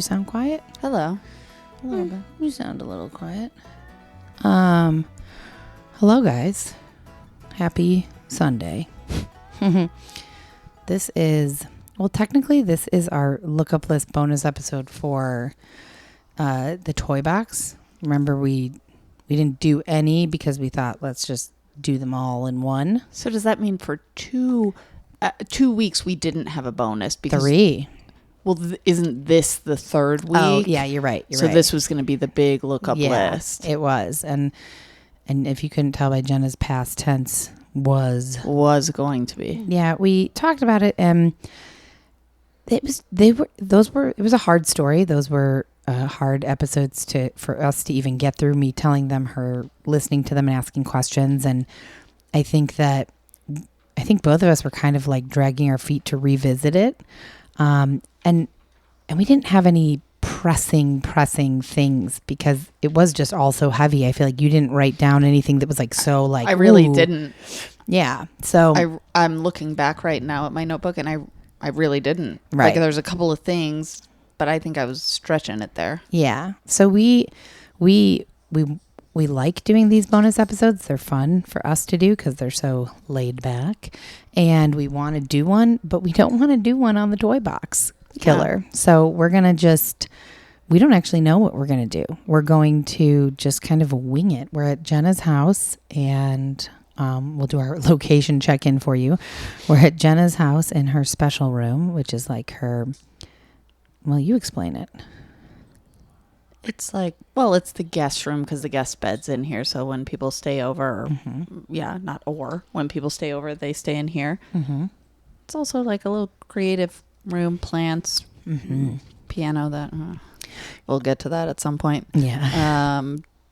you sound quiet? Hello. A little bit. You sound a little quiet. Hello, guys. Happy Sunday. This is, well, technically, this is our Look Up List bonus episode for the toy box. Remember, we didn't do any because we thought, let's just do them all in one. So does that mean for 2 weeks we didn't have a bonus? Because 3. Well, isn't this the third week? Oh, yeah, you're right. So this was going to be the big Look Up List. It was. And if you couldn't tell by Jenna's past tense, was going to be. Yeah, we talked about it, and it was a hard story. Those were hard episodes for us to even get through, me telling them, her listening to them and asking questions. And I think both of us were kind of like dragging our feet to revisit it. And we didn't have any pressing things because it was just all so heavy. I feel like you didn't write down anything that was like so like, I really didn't. Yeah. So I'm looking back right now at my notebook and I really didn't. Right. Like there's a couple of things, but I think I was stretching it there. Yeah. So we like doing these bonus episodes. They're fun for us to do because they're so laid back, and we want to do one, but we don't want to do one on the toy box killer. Yeah. So we don't actually know what we're going to do. We're going to just kind of wing it. We're at Jenna's house, and we'll do our location check-in for you. We're at Jenna's house in her special room, which is like her, well, you explain it. It's like, well, it's the guest room because the guest bed's in here. So when people stay over, when people stay over, they stay in here. Mm-hmm. It's also like a little creative room, plants, piano that we'll get to that at some point. Yeah.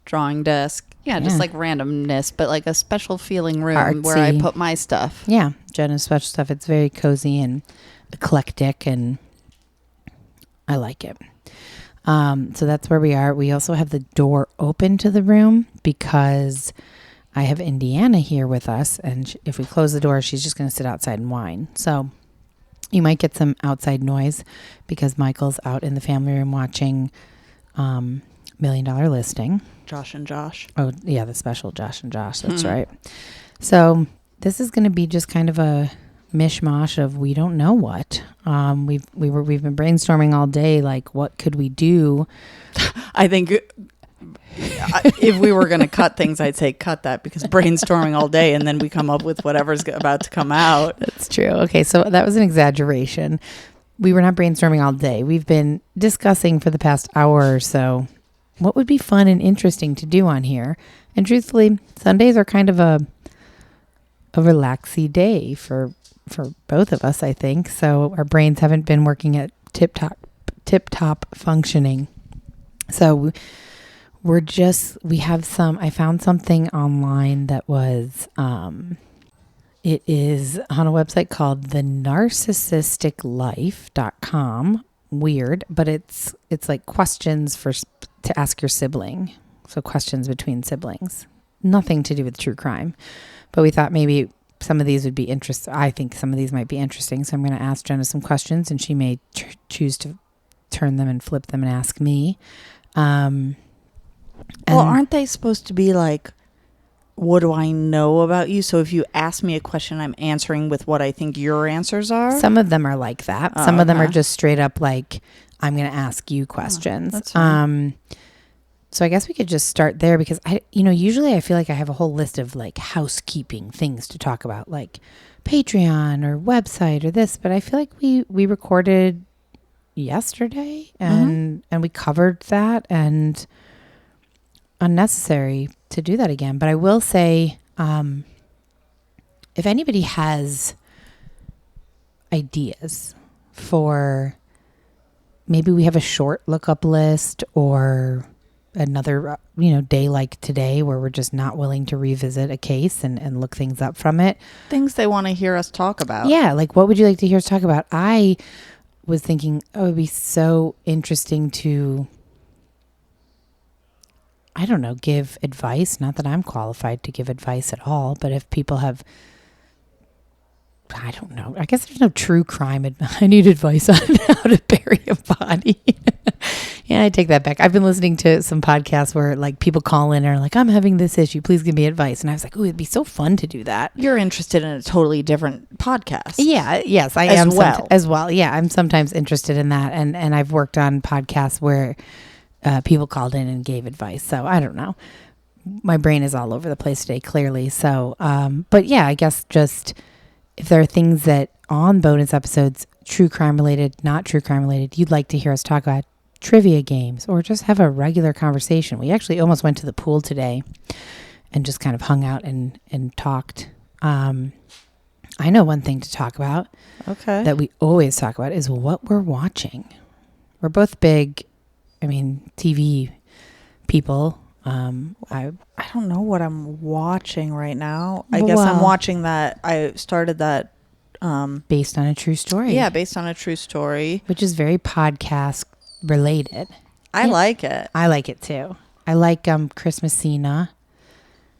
Drawing desk. Yeah, just like randomness, but like a special feeling room Artsy. Where I put my stuff. Yeah. Jenna's special stuff. It's very cozy and eclectic, and I like it. So that's where we are. We also have the door open to the room because I have Indiana here with us. And if we close the door, she's just going to sit outside and whine. So you might get some outside noise because Michael's out in the family room watching $1 Million Listing. Josh and Josh. Oh, yeah, the special Josh and Josh. That's right. So this is going to be just kind of a mishmash of we don't know what. We've been brainstorming all day, like what could we do? I think if we were going to cut things, I'd say cut that, because brainstorming all day and then we come up with whatever's about to come out. That's true. Okay, so that was an exaggeration. We were not brainstorming all day. We've been discussing for the past hour or so what would be fun and interesting to do on here. And truthfully, Sundays are kind of a relaxy day for both of us, I think. So our brains haven't been working at tip-top functioning. So I found something online that was, it is on a website called thenarcissisticlife.com. Weird, but it's like questions to ask your sibling. So questions between siblings. Nothing to do with true crime. But we thought maybe some of these would be interesting. I think some of these might be interesting. So I'm going to ask Jenna some questions, and she may choose to turn them and flip them and ask me. Well, aren't they supposed to be like, what do I know about you? So if you ask me a question, I'm answering with what I think your answers are? Some of them are like that. Some of them are just straight up like, I'm going to ask you questions. That's fine. So I guess we could just start there because usually I feel like I have a whole list of like housekeeping things to talk about, like Patreon or website or this, but I feel like we recorded yesterday and we covered that, and unnecessary to do that again. But I will say, if anybody has ideas for, maybe we have a short lookup list or another, day like today where we're just not willing to revisit a case and look things up from it. Things they want to hear us talk about. Yeah. Like, what would you like to hear us talk about? I was thinking, it would be so interesting to, I don't know, give advice. Not that I'm qualified to give advice at all, but if people have I don't know. I guess there's no true crime. I need advice on how to bury a body. Yeah, I take that back. I've been listening to some podcasts where like people call in and are like, I'm having this issue. Please give me advice. And I was like, oh, it'd be so fun to do that. You're interested in a totally different podcast. Yeah. Yes, I am as well. Yeah, I'm sometimes interested in that. And I've worked on podcasts where people called in and gave advice. So I don't know. My brain is all over the place today, clearly. So, but yeah, I guess just if there are things that on bonus episodes, true crime related, not true crime related, you'd like to hear us talk about, trivia games, or just have a regular conversation. We actually almost went to the pool today and just kind of hung out and talked. I know one thing to talk about. Okay. That we always talk about is what we're watching. We're both big, TV people. I don't know what I'm watching right now. I guess I'm watching that. I started that. Based on a true story. Yeah, based on a true story. Which is very podcast related. I like it. I like it too. I like Christmasina.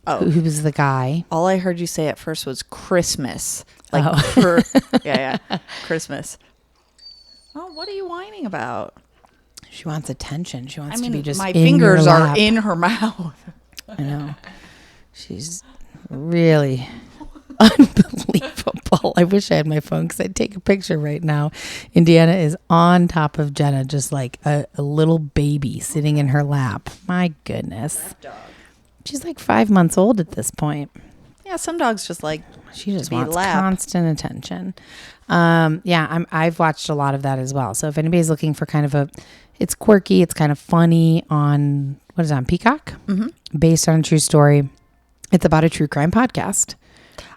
Oh, who was the guy? All I heard you say at first was Christmas. Like yeah, Christmas. Oh, what are you whining about? She wants attention. She wants to be just my in fingers your are lap. in her mouth. I know. She's really unbelievable. I wish I had my phone because I'd take a picture right now. Indiana is on top of Jenna, just like a little baby sitting in her lap. My goodness. She's like 5 months old at this point. Yeah, some dogs just like she just wants constant attention. I've watched a lot of that as well. So if anybody's looking for kind of it's quirky, it's kind of funny on, what is it, on Peacock? Mm-hmm. Based on a true story. It's about a true crime podcast.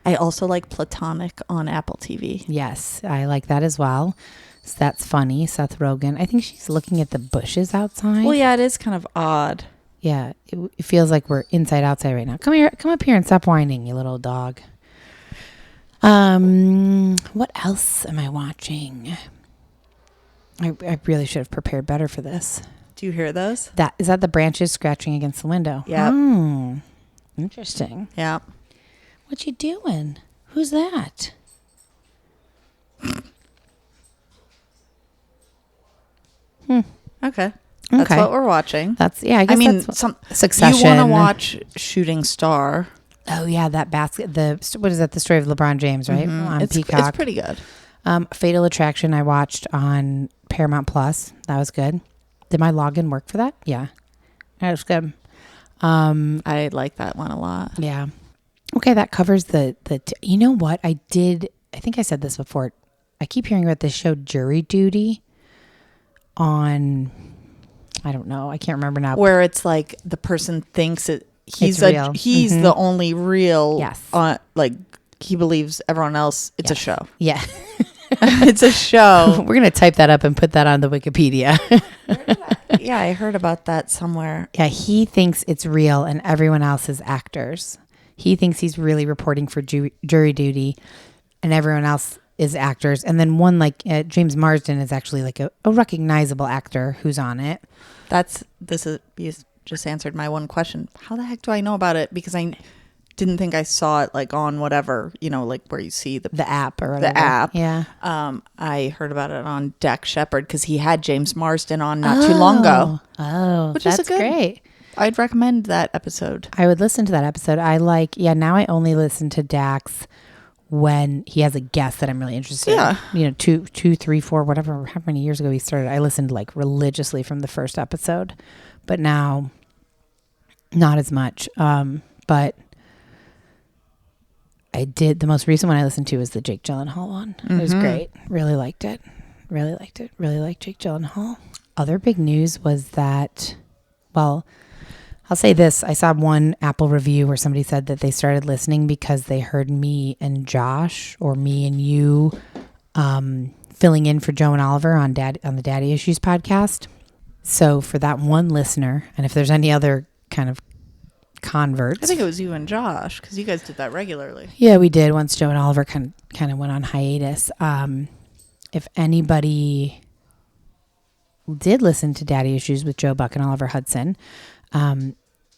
I also like Platonic on Apple TV. Yes, I like that as well. So that's funny. Seth Rogen. I think she's looking at the bushes outside. Well, yeah, it is kind of odd. Yeah, it feels like we're outside right now. Come up here and stop whining, you little dog. What else am I watching? I really should have prepared better for this. Do you hear those? Is that the branches scratching against the window? Yeah. Interesting. Yeah. What you doing? Who's that? Okay. That's what we're watching. I guess that's Succession. You want to watch Shooting Star. Oh yeah, that basket. What is that? The story of LeBron James, right? Mm-hmm. On Peacock. It's pretty good. Fatal Attraction I watched on Paramount Plus. That was good. Did my login work for that? Yeah. That was good. I like that one a lot. Yeah. Okay, that covers you know what? I think I said this before. I keep hearing about this show Jury Duty on, I don't know. I can't remember now. Where it's like the person thinks he's real. He's the only real. Yes. Like he believes everyone else. It's a show. Yeah. It's a show. We're going to type that up and put that on the Wikipedia. Yeah, I heard about that somewhere. Yeah, he thinks it's real and everyone else is actors. He thinks he's really reporting for jury duty and everyone else is actors. And then one like James Marsden is actually like a recognizable actor who's on it. You just answered my one question. How the heck do I know about it? Because I didn't think I saw it like on whatever, like where you see the app or whatever. The app. Yeah. I heard about it on Dak Shepard because he had James Marsden on not too long ago. Oh, which is great. I'd recommend that episode. I would listen to that episode. Now I only listen to Dax when he has a guest that I'm really interested in. 2, 3, 4, whatever, how many years ago he started. I listened like religiously from the first episode, but now not as much. But I did. The most recent one I listened to was the Jake Gyllenhaal one. Mm-hmm. It was great. Really liked it. Really liked Jake Gyllenhaal. Other big news was that, well, I'll say this. I saw one Apple review where somebody said that they started listening because they heard me and Josh or me and you filling in for Joe and Oliver on the Daddy Issues podcast. So for that one listener, and if there's any other kind of converts. I think it was you and Josh because you guys did that regularly. Yeah, we did once Joe and Oliver kind of went on hiatus. If anybody did listen to Daddy Issues with Joe Buck and Oliver Hudson,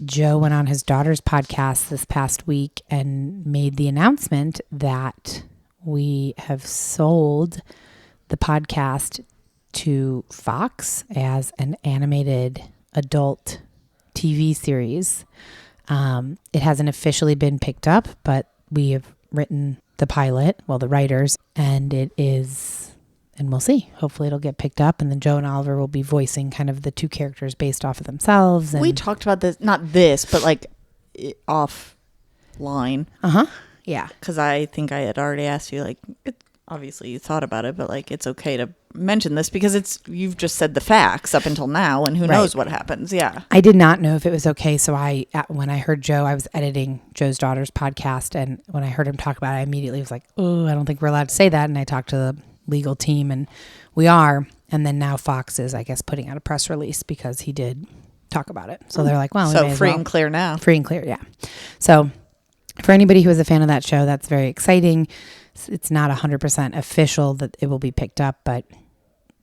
Joe went on his daughter's podcast this past week and made the announcement that we have sold the podcast to Fox as an animated adult TV series. It hasn't officially been picked up, but we have written the pilot, the writers, and it is, and we'll see. Hopefully it'll get picked up, and then Joe and Oliver will be voicing kind of the two characters based off of themselves. And we talked about this, not this, but like offline. Yeah. Because I think I had already asked you, like, obviously you thought about it, but like it's okay to mention this because you've just said the facts up until now, and who knows what happens. Yeah. I did not know if it was okay. So when I heard Joe, I was editing Joe's daughter's podcast, and when I heard him talk about it, I immediately was like, oh, I don't think we're allowed to say that. And I talked to the legal team, and we are. And then now Fox is, I guess, putting out a press release because he did talk about it. So they're like, well, so free and clear now. Free and clear, yeah. So for anybody who is a fan of that show, that's very exciting. It's not 100% official that it will be picked up, but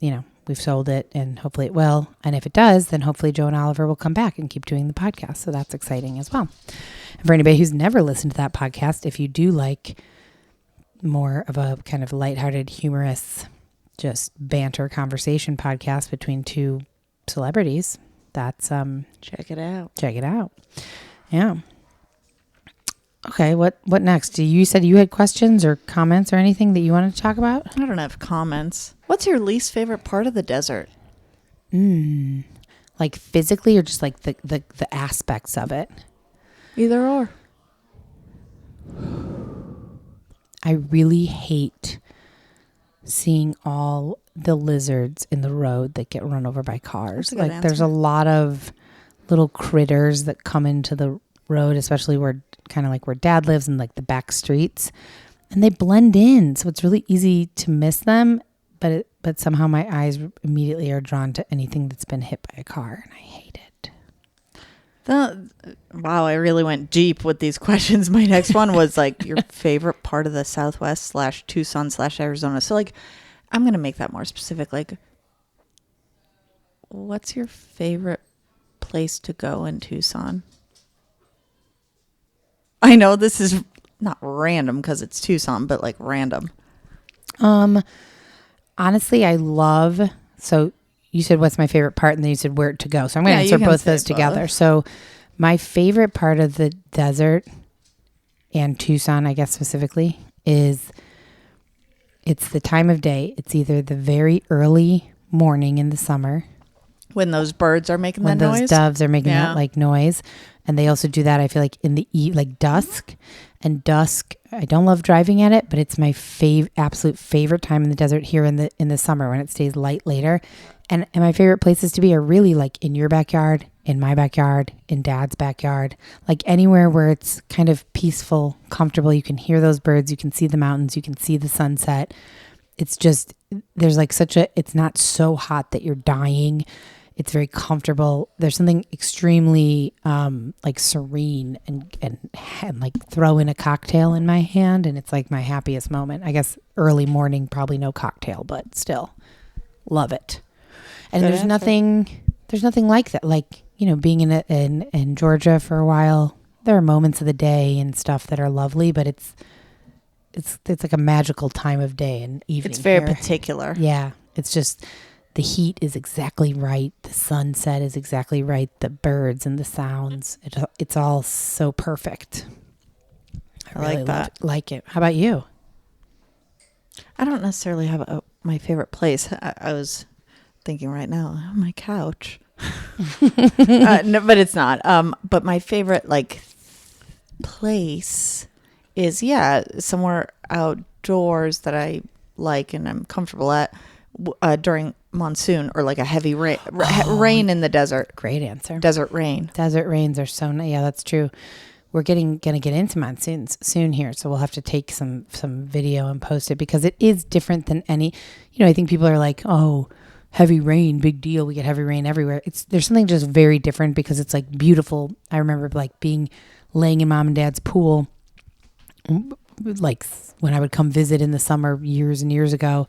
we've sold it, and hopefully it will. And if it does, then hopefully Joe and Oliver will come back and keep doing the podcast. So that's exciting as well. And for anybody who's never listened to that podcast, if you do like more of a kind of lighthearted, humorous, just banter conversation podcast between two celebrities, that's check it out. Check it out. Yeah. Okay, what next? You said you had questions or comments or anything that you wanted to talk about? I don't have comments. What's your least favorite part of the desert? Like physically, or just like the aspects of it? Either or. I really hate seeing all the lizards in the road that get run over by cars. Like there's a lot of little critters that come into the road, especially where Dad lives in like the back streets, and they blend in, so it's really easy to miss them, but somehow my eyes immediately are drawn to anything that's been hit by a car, and I hate it. Wow, I really went deep with these questions. My next one was like your favorite part of the Southwest / Tucson / Arizona. So like I'm gonna make that more specific. Like, what's your favorite place to go in Tucson? I know this is not random because it's Tucson, but like random. Honestly, so you said what's my favorite part, and then you said where to go. So I'm going to answer both those together. So my favorite part of the desert and Tucson, I guess specifically, is it's the time of day. It's either the very early morning in the summer, when those birds are making that noise, when those doves are making that like noise. And they also do that, I feel like, in the dusk. And dusk, I don't love driving at it, but it's my absolute favorite time in the desert here in the summer when it stays light later. And my favorite places to be are really like in your backyard, in my backyard, in Dad's backyard, like anywhere where it's kind of peaceful, comfortable. You can hear those birds, you can see the mountains, you can see the sunset. It's just, there's like it's not so hot that you're dying. It's very comfortable. There's something extremely like serene and like throw in a cocktail in my hand, and it's like my happiest moment. I guess early morning, probably no cocktail, but still love it. And there's nothing like that. Like, being in Georgia for a while, there are moments of the day and stuff that are lovely, but it's like a magical time of day and evening. It's very particular. Yeah, it's just. The heat is exactly right. The sunset is exactly right. The birds and the sounds. It's all so perfect. I really like that. Like it. How about you? I don't necessarily have my favorite place. I was thinking right now, my couch. No, but it's not. But my favorite place is somewhere outdoors that I like and I'm comfortable at during monsoon or like a heavy rain in the desert. Great answer. Desert rain. Desert rains are so nice. Yeah, that's true. We're gonna get into monsoons soon here, so we'll have to take some video and post it because it is different than any. I think people are like, oh, heavy rain, big deal. We get heavy rain everywhere. There's something just very different because it's like beautiful. I remember like laying in Mom and Dad's pool, like when I would come visit in the summer years and years ago.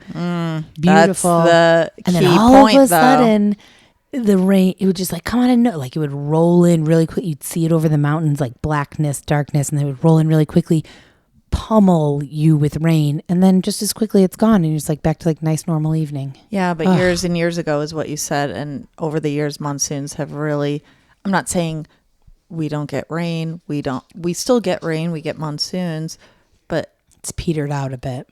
Beautiful. That's the key and then all of a sudden, the rain, it would just like come out of nowhere. Like it would roll in really quick. You'd see it over the mountains, like blackness, darkness, and they would roll in really quickly. pummel you with rain, and then just as quickly it's gone, and you're just like back to like nice normal evening. Yeah, but years and years ago is what you said, and over the years monsoons have really, I'm not saying we don't get rain, we still get rain, we get monsoons, but it's petered out a bit.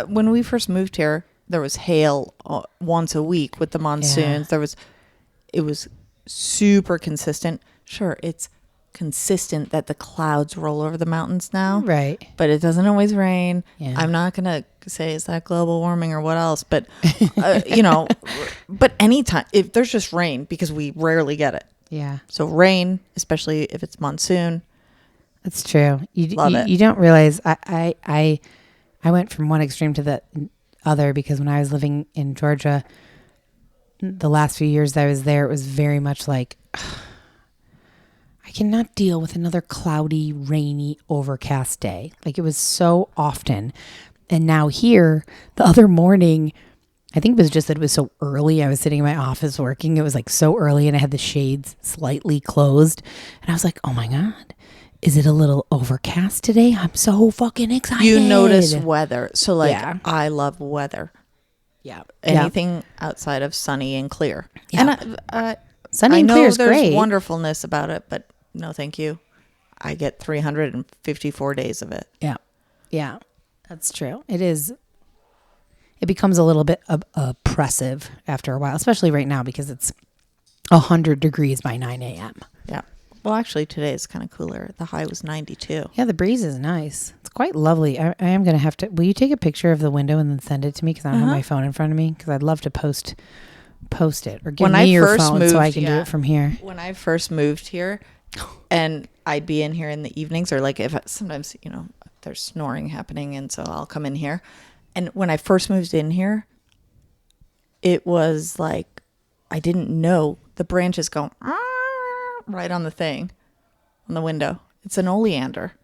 When we first moved here, there was hail once a week with the monsoons. Yeah. It was super consistent. Sure, it's consistent that the clouds roll over the mountains now, right? But it doesn't always rain. Yeah. I'm not gonna say is that global warming or what else, but but anytime if there's just rain, because we rarely get it. Yeah. So rain, especially if it's monsoon. That's true. Love it. You don't realize I went from one extreme to the other, because when I was living in Georgia, the last few years I was there, it was very much like, I cannot deal with another cloudy, rainy, overcast day. Like, it was so often. And now here, the other morning, I think it was just that it was so early. I was sitting in my office working. It was like so early, and I had the shades slightly closed. And I was like, oh my God, is it a little overcast today? I'm so fucking excited. You notice weather. So like, Yeah. I love weather. Yeah. Anything outside of sunny and clear. Yeah. And Sunny and clear is there's great. wonderfulness about it, but no, thank you. I get 354 days of it. Yeah. Yeah. That's true. It is. It becomes a little bit oppressive after a while, especially right now, because it's 100 degrees by 9 a.m. Yeah. Well, actually, today is kind of cooler. The high was 92. Yeah, the breeze is nice. It's quite lovely. I am going to have to... Will you take a picture of the window and then send it to me? Because I don't have my phone in front of me. Because I'd love to post it. Or give me your phone so I can do it from here. When I first moved here, and I'd be in here in the evenings, or like if sometimes, there's snoring happening, and so I'll come in here. And when I first moved in here, it was like, I didn't know the branches go right on the thing, on the window. It's an oleander.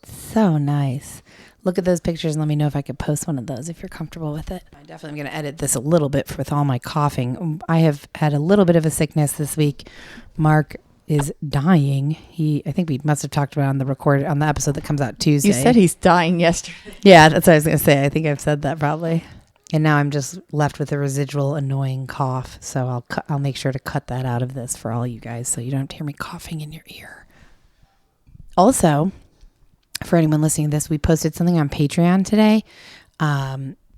So nice. Look at those pictures and let me know if I could post one of those if you're comfortable with it. I definitely am going to edit this a little bit with all my coughing. I have had a little bit of a sickness this week. Mark is dying. I think we must have talked about on the episode that comes out Tuesday. You said he's dying yesterday. Yeah, that's what I was going to say. I think I've said that probably. And now I'm just left with a residual annoying cough. So I'll make sure to cut that out of this for all you guys, so you don't have to hear me coughing in your ear. Also, for anyone listening to this, we posted something on Patreon today.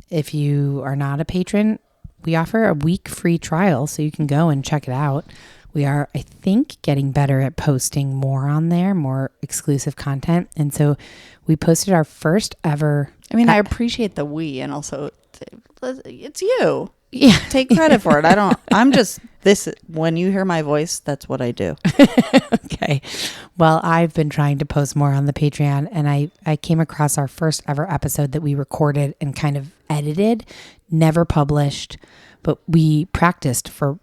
If you are not a patron, we offer a week free trial, so you can go and check it out. We are, I think, getting better at posting more on there, more exclusive content. And so we posted our first ever... I appreciate the we, and also it's you. Yeah. Take credit for it. When you hear my voice, that's what I do. Okay. Well, I've been trying to post more on the Patreon, and I came across our first ever episode that we recorded and kind of edited, never published, but we practiced for,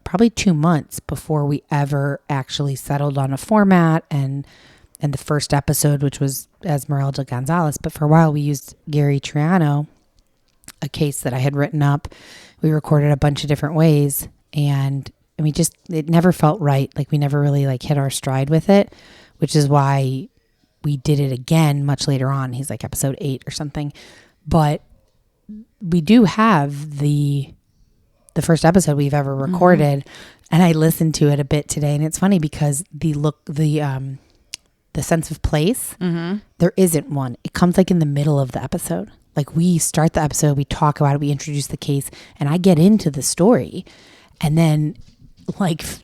probably 2 months before we ever actually settled on a format and the first episode, which was Esmeralda Gonzalez. But for a while we used Gary Triano, a case that I had written up. We recorded a bunch of different ways, and it never felt right. Like, we never really hit our stride with it, which is why we did it again much later on. He's like episode 8 or something. But we do have the first episode we've ever recorded, and I listened to it a bit today, and it's funny because the sense of place, there isn't one. It comes in the middle of the episode. Like, we start the episode, we talk about it, we introduce the case, and I get into the story, and then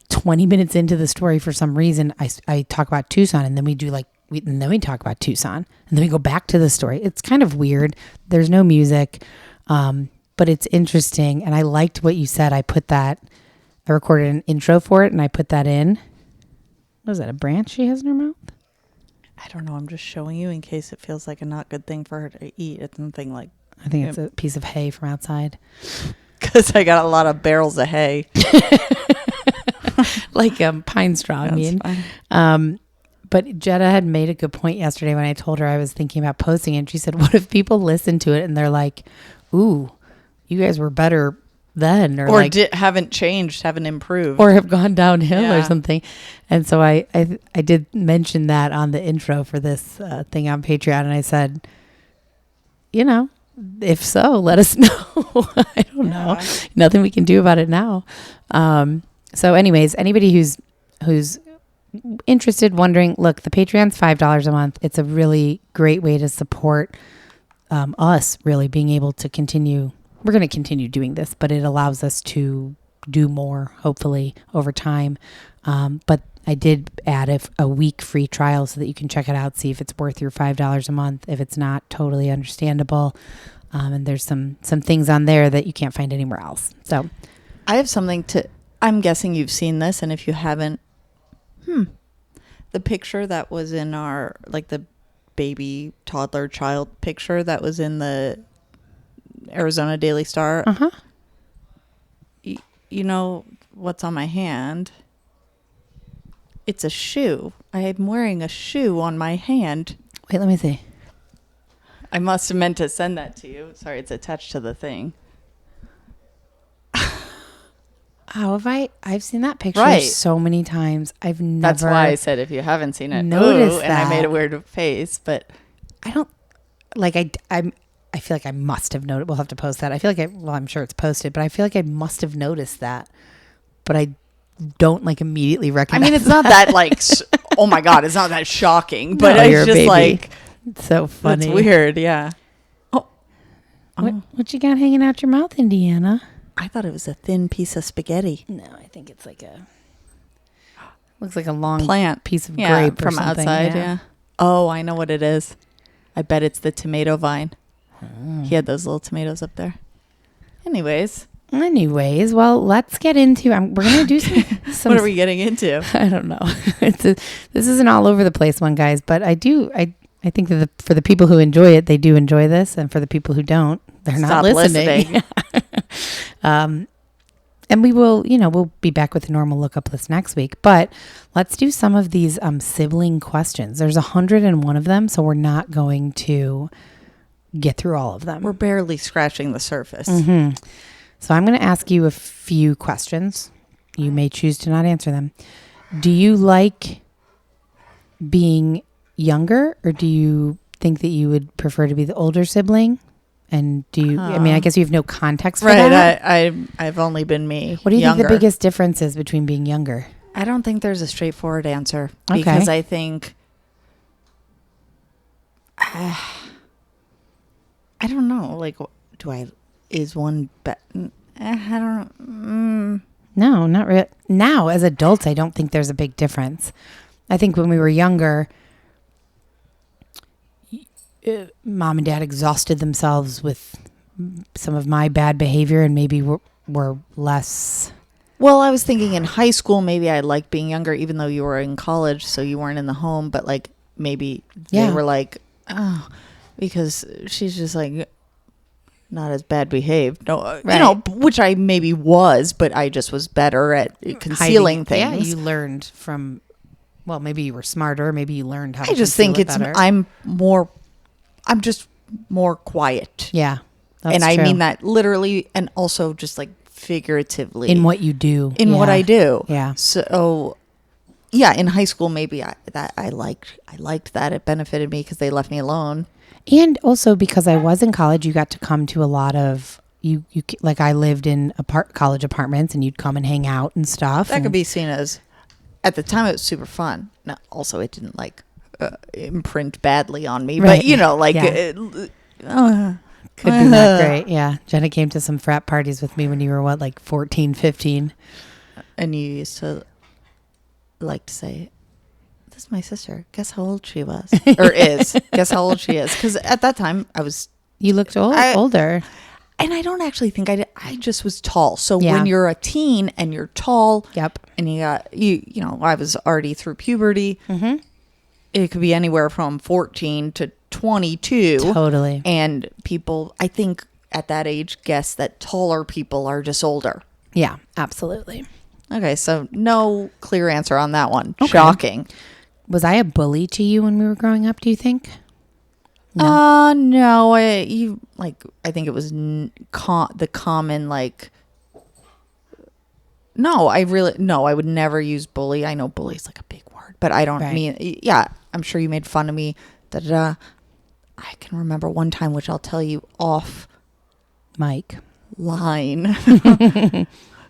20 minutes into the story, for some reason, I talk about Tucson, and then we do and then we talk about Tucson, and then we go back to the story. It's kind of weird. There's no music, but it's interesting, and I liked what you said. I recorded an intro for it, and I put that in. What is that, a branch she has in her mouth? I don't know. I'm just showing you in case it feels like a not good thing for her to eat. It's something like... I think it's a piece of hay from outside. Because I got a lot of barrels of hay. Pine straw, I mean. Fine. But Jenna had made a good point yesterday when I told her I was thinking about posting it. She said, what if people listen to it and they're like, ooh, you guys were better then, or or like haven't changed, haven't improved, or have gone downhill or Yeah. something. And so I did mention that on the intro for this thing on Patreon, and I said, you know, if so, let us know. I don't know. Nothing we can do about it now. So anyways, anybody who's interested, wondering, look, the Patreon's $5 a month. It's a really great way to support us really being able to continue. We're going to continue doing this, but it allows us to do more, hopefully, over time. But I did add a week free trial so that you can check it out, see if it's worth your $5 a month. If it's not, totally understandable. And there's some things on there that you can't find anywhere else. So I have something I'm guessing you've seen this, and if you haven't, the picture that was in our, like the baby, toddler, child picture that was in the Arizona Daily Star. Uh-huh. You know what's on my hand? It's a shoe. I am wearing a shoe on my hand. Wait, let me see. I must have meant to send that to you. Sorry, it's attached to the thing. How have I've seen that picture Right. so many times. I've never. That's why I said if you haven't seen it, noticed and I made that. a weird face, but I don't like. I feel like I must have noticed. We'll have to post that. I feel like I'm sure it's posted, but I feel like I must have noticed that. But I don't like immediately recognize. I mean, it's not that like, oh my God, it's not that shocking, but No, it's you're a just baby. like, It's so funny. it's weird. Yeah. Oh, What you got hanging out your mouth, Indiana? I thought it was a thin piece of spaghetti. No, I think it's like looks like a long Plant piece of yeah, grape or from something. outside. Yeah. Oh, I know what it is. I bet it's the tomato vine. He had those little tomatoes up there. Anyways, well, let's get into. We're gonna do some. what are we getting into? I don't know. This is an all over the place one, guys. But I think that for the people who enjoy it, they do enjoy this, and for the people who don't, they're not Stop listening. And we will, we'll be back with a normal lookup list next week. But let's do some of these sibling questions. There's 101 of them, so we're not going to get through all of them. We're barely scratching the surface. Mm-hmm. So I'm going to ask you a few questions. You may choose to not answer them. Do you like being younger, or do you think that you would prefer to be the older sibling? And do you, I guess you have no context for that. I've only been me. What do you younger. think the biggest difference is between being younger? I don't think there's a straightforward answer. Okay. Because I think, I don't know. Like, is one better? I don't know. No, not really. Now, as adults, I don't think there's a big difference. I think when we were younger, mom and dad exhausted themselves with some of my bad behavior, and maybe were less. Well, I was thinking in high school, maybe I liked being younger, even though you were in college, so you weren't in the home. But like maybe they were like, oh, because she's just like not as bad behaved. No, Right. Which I maybe was, but I just was better at concealing things. Yeah, you learned from. Well, maybe you were smarter. Maybe you learned how. I just think it's better. I'm just more quiet. Yeah, that's and I true. mean that literally and also just like figuratively in what you do. in what I do. Yeah. So yeah, in high school maybe I liked that. It benefited me because they left me alone. And also because I was in college, you got to come to a lot of you like I lived in college apartments, and you'd come and hang out and stuff. That could be seen as, at the time it was super fun. Now, also it didn't like imprint badly on me, Right. but like Yeah. Could be not great. Yeah. Jenna came to some frat parties with me when you were what, like 14, 15. and you used to like to say, "This is my sister. Guess how old she was or is. Guess how old she is." Because at that time I was. You looked older. And I don't actually think I did. I just was tall. So Yeah. when you're a teen and you're tall, Yep. and I was already through puberty. Mm-hmm. It could be anywhere from 14 to 22. Totally. And people, I think at that age, guess that taller people are just older. Yeah, absolutely. Okay, so no clear answer on that one. Okay. Shocking. Was I a bully to you when we were growing up, do you think? No. I think it was the common like No, I would never use bully. I know bully is like a big word, but I don't mean, yeah, I'm sure you made fun of me. Da, da, da. I can remember one time, which I'll tell you off Mike line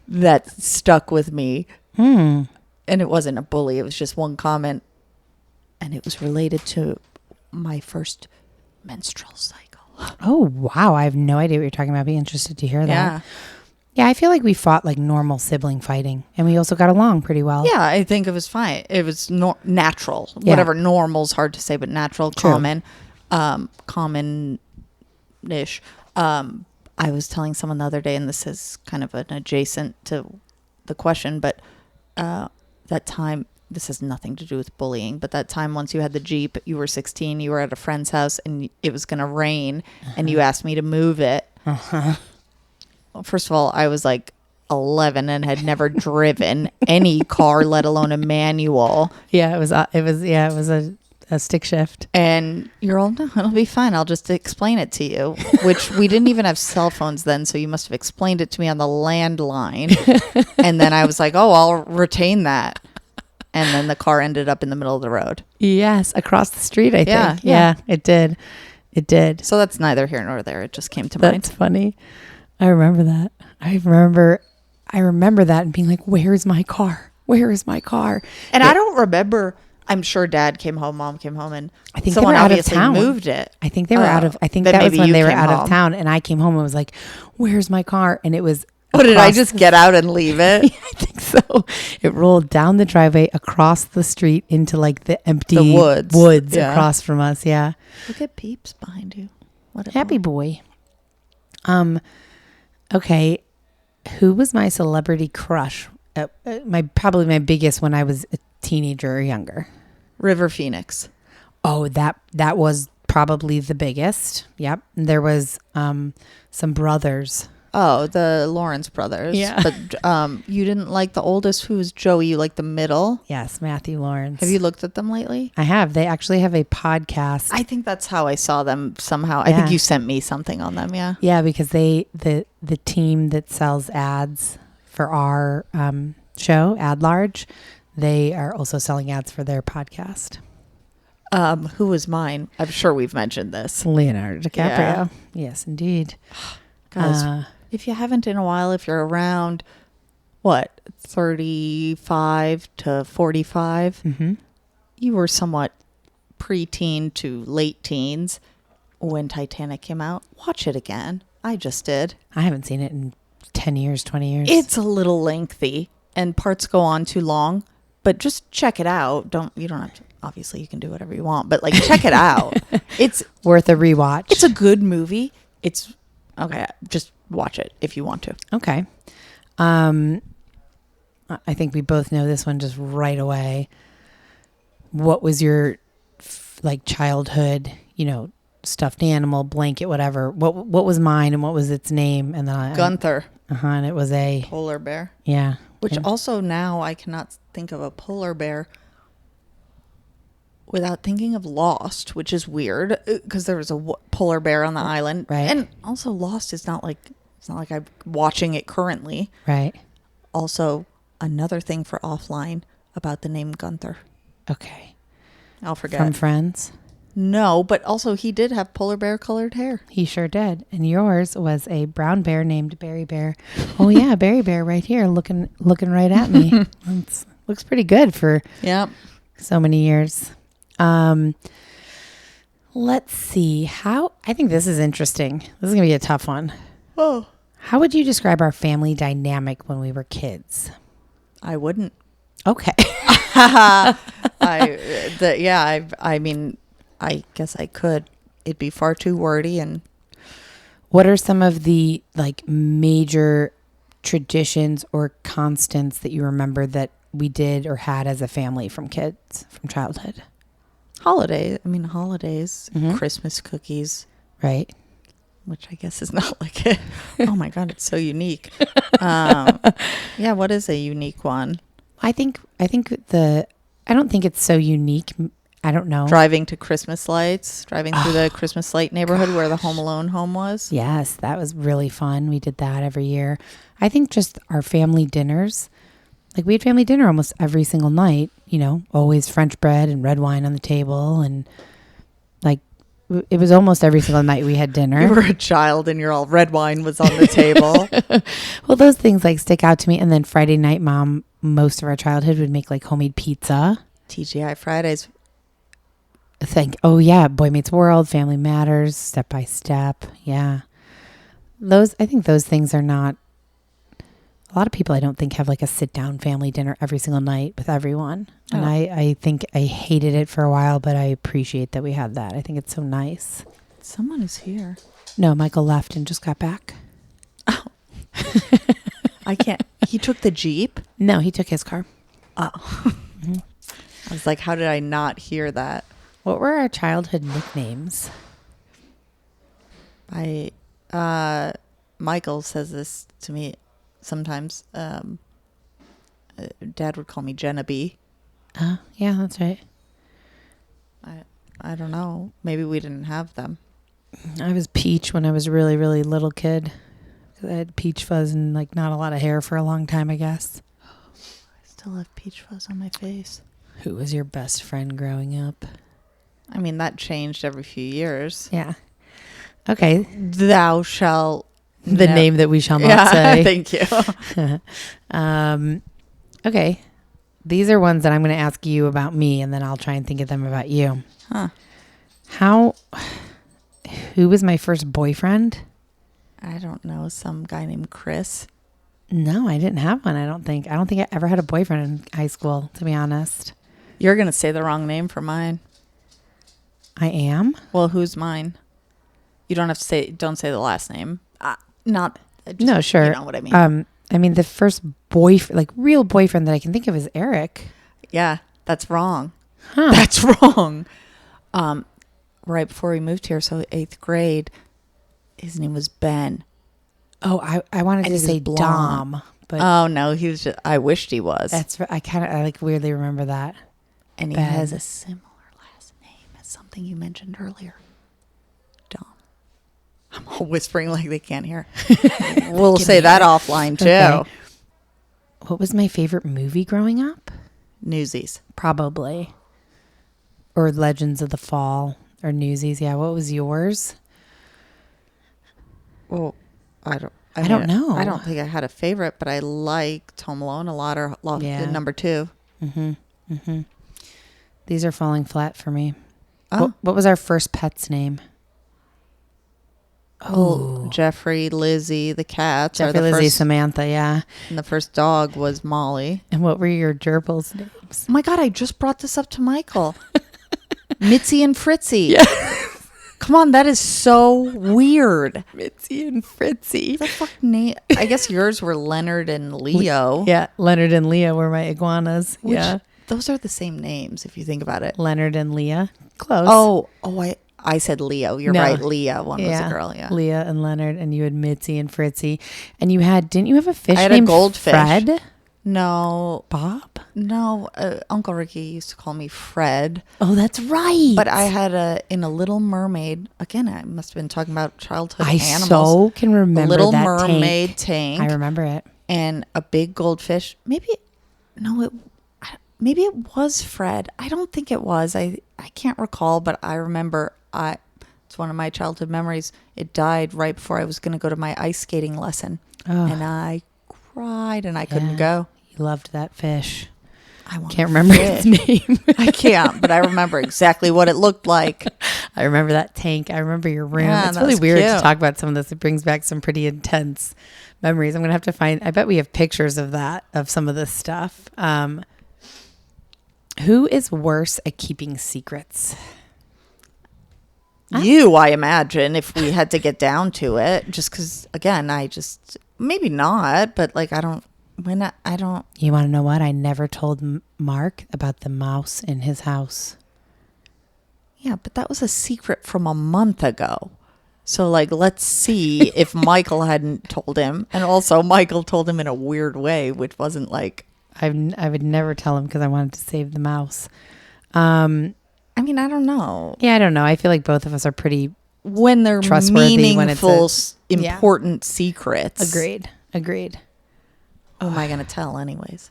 that stuck with me. And it wasn't a bully. It was just one comment. And it was related to my first menstrual cycle. Oh, wow. I have no idea what you're talking about. I'd be interested to hear that. Yeah. Yeah, I feel like we fought like normal sibling fighting, and we also got along pretty well. Yeah, I think it was fine. It was natural. Yeah. Whatever, normal's hard to say, but natural, True. common-ish. I was telling someone the other day, and this is kind of an adjacent to the question, but that time, this has nothing to do with bullying, but that time once you had the Jeep, you were 16, you were at a friend's house, and it was going to rain, and you asked me to move it. Well, first of all, I was like 11 and had never driven any car, let alone a manual. Yeah, it was a stick shift. And you're all, no, it'll be fine. I'll just explain it to you, which we didn't even have cell phones then. So you must have explained it to me on the landline. And then I was like, oh, I'll retain that. And then the car ended up in the middle of the road. Yes, across the street, I think. Yeah. Yeah, it did. It did. So that's neither here nor there. It just came to mind. That's funny. I remember that. I remember that and being like, where's my car? Where is my car? And I don't remember. I'm sure Dad came home, Mom came home, and I think someone they were out of obviously town. moved it. I think they were out of. I think then that was maybe when you they were came out home. of town, and I came home and was like, "Where's my car?" And it was. Oh, did I across just get out and leave it? Yeah, I think so. It rolled down the driveway, across the street into like the empty woods Yeah. across from us. Yeah. Look at Peeps behind you. What a Happy boy. Okay. Who was my celebrity crush? Probably my biggest when I was a teenager or younger. River Phoenix. Oh, that was probably the biggest. Yep. There was some brothers. Oh, the Lawrence brothers. Yeah. But you didn't like the oldest, who was Joey. You liked the middle. Yes, Matthew Lawrence. Have you looked at them lately? I have. They actually have a podcast. I think that's how I saw them somehow. I think you sent me something on them. Yeah. Yeah, because the team that sells ads for our show, Ad Large, they are also selling ads for their podcast. Who was mine? I'm sure we've mentioned this. Leonardo DiCaprio. Yeah. Yes, indeed. Guys, if you haven't in a while, if you're around, 35 to 45, you were somewhat preteen to late teens when Titanic came out. Watch it again. I just did. I haven't seen it in 10 years, 20 years. It's a little lengthy and parts go on too long, but just check it out. You don't have to, obviously you can do whatever you want, but like check it out. It's worth a rewatch. It's a good movie. It's okay. Just watch it if you want to. Okay. I think we both know this one just right away. What was your childhood, stuffed animal, blanket, whatever? What was mine and what was its name? And then Gunther. And it was a polar bear. Yeah. Which also now I cannot think of a polar bear without thinking of Lost, which is weird because there was a polar bear on the island. Right. And also Lost is not like I'm watching it currently. Right. Also, another thing for offline about the name Gunther. Okay. I'll forget. From Friends? No, but also he did have polar bear colored hair. He sure did. And yours was a brown bear named Berry Bear. Oh yeah, Berry Bear right here looking right at me. Looks pretty good for so many years. Let's see. I think this is interesting. This is going to be a tough one. Oh. How would you describe our family dynamic when we were kids? I wouldn't. Okay. I mean, I guess I could. It'd be far too wordy. And what are some of the major traditions or constants that you remember that we did or had as a family from childhood? Holidays, Christmas cookies. Right. Which I guess is not like it. Oh my God, it's so unique. What is a unique one? I don't think it's so unique. I don't know. Driving to Christmas lights, driving through the Christmas light neighborhood where the Home Alone home was. Yes, that was really fun. We did that every year. I think just our family dinners, like we had family dinner almost every single night, always French bread and red wine on the table. And like, it was almost every single night we had dinner. You were a child and your all red wine was on the table. Well, those things like stick out to me. And then Friday night, Mom, most of our childhood would make like homemade pizza. TGI Fridays. Oh yeah, Boy Meets World, Family Matters, Step by Step. Yeah. I think those things are not, a lot of people I don't think have like a sit down family dinner every single night with everyone. And I think I hated it for a while, but I appreciate that we had that. I think it's so nice. Someone is here. No, Michael left and just got back. Oh. I can't. He took the Jeep? No, he took his car. Oh. Mm-hmm. I was like, how did I not hear that? What were our childhood nicknames? Michael says this to me sometimes. Dad would call me Jenna B. Yeah, that's right. I don't know. Maybe we didn't have them. I was Peach when I was a really, really little kid. I had peach fuzz and like not a lot of hair for a long time, I guess. I still have peach fuzz on my face. Who was your best friend growing up? I mean, that changed every few years. Yeah. Okay. Thou shalt. The name that we shall not say. Thank you. Okay. These are ones that I'm going to ask you about me, and then I'll try and think of them about you. Huh. Who was my first boyfriend? I don't know. Some guy named Chris. No, I didn't have one. I don't think I ever had a boyfriend in high school, to be honest. You're going to say the wrong name for mine. I am? Well, who's mine? You don't have to don't say the last name. No, sure. You know what I mean. I mean, the first boyfriend, like real boyfriend that I can think of is Eric. Yeah, that's wrong. Huh. That's wrong. Right before we moved here, so 8th grade, his name was Ben. Oh, I wanted to say Dom, but oh no, he was. I wished he was. I like weirdly remember that. And he Ben. has a similar last name as something you mentioned earlier. Dom. I'm all whispering like they can't hear. We'll say that offline too. Okay. What was my favorite movie growing up? Newsies. Probably. Or Legends of the Fall or Newsies. Yeah. What was yours? Well, I don't know. I don't think I had a favorite, but I liked Home Alone a lot, or number 2. Mm-hmm. Mm-hmm. These are falling flat for me. Oh. What was our first pet's name? Oh, Jeffrey, Lizzie, the cats. Jeffrey, Lizzie, Samantha, yeah. And the first dog was Molly. And what were your gerbils names? Oh my God, I just brought this up to Michael. Mitzi and Fritzy. Yeah. Come on, that is so weird. Mitzi and Fritzy. The fuck name? I guess yours were Leonard and Leo. Yeah, Leonard and Leah were my iguanas. Yeah. Those are the same names if you think about it. Leonard and Leah. Close. I said Leo. You're right. Leah. One was a girl. Yeah. Leah and Leonard, and you had Mitzi and Fritzy. And didn't you have a fish I had named a goldfish. Fred? No. Bob? No. Uncle Ricky used to call me Fred. Oh, that's right. But I had in a Little Mermaid. Again, I must have been talking about childhood animals. I so can remember a Little that Mermaid tank. I remember it. And a big goldfish. Maybe it was Fred. I don't think it was. I can't recall, but I remember it's one of my childhood memories. It died right before I was going to go to my ice skating lesson. Oh. And I cried and I couldn't go. You loved that fish. I can't remember its name. I can't, but I remember exactly what it looked like. I remember that tank. I remember your room. Yeah, it's really weird to talk about some of this. It brings back some pretty intense memories. I'm going to have to I bet we have pictures of some of this stuff. Who is worse at keeping secrets? You, I imagine, if we had to get down to it, just because, again, maybe not, but like, I don't. You want to know what? I never told Mark about the mouse in his house. Yeah, but that was a secret from a month ago. So, like, let's see if Michael hadn't told him. And also, Michael told him in a weird way, which wasn't like... I would never tell him because I wanted to save the mouse. I mean, I don't know. Yeah, I don't know. I feel like both of us are pretty When they're trustworthy meaningful, when important secrets. Agreed. Who am I going to tell anyways?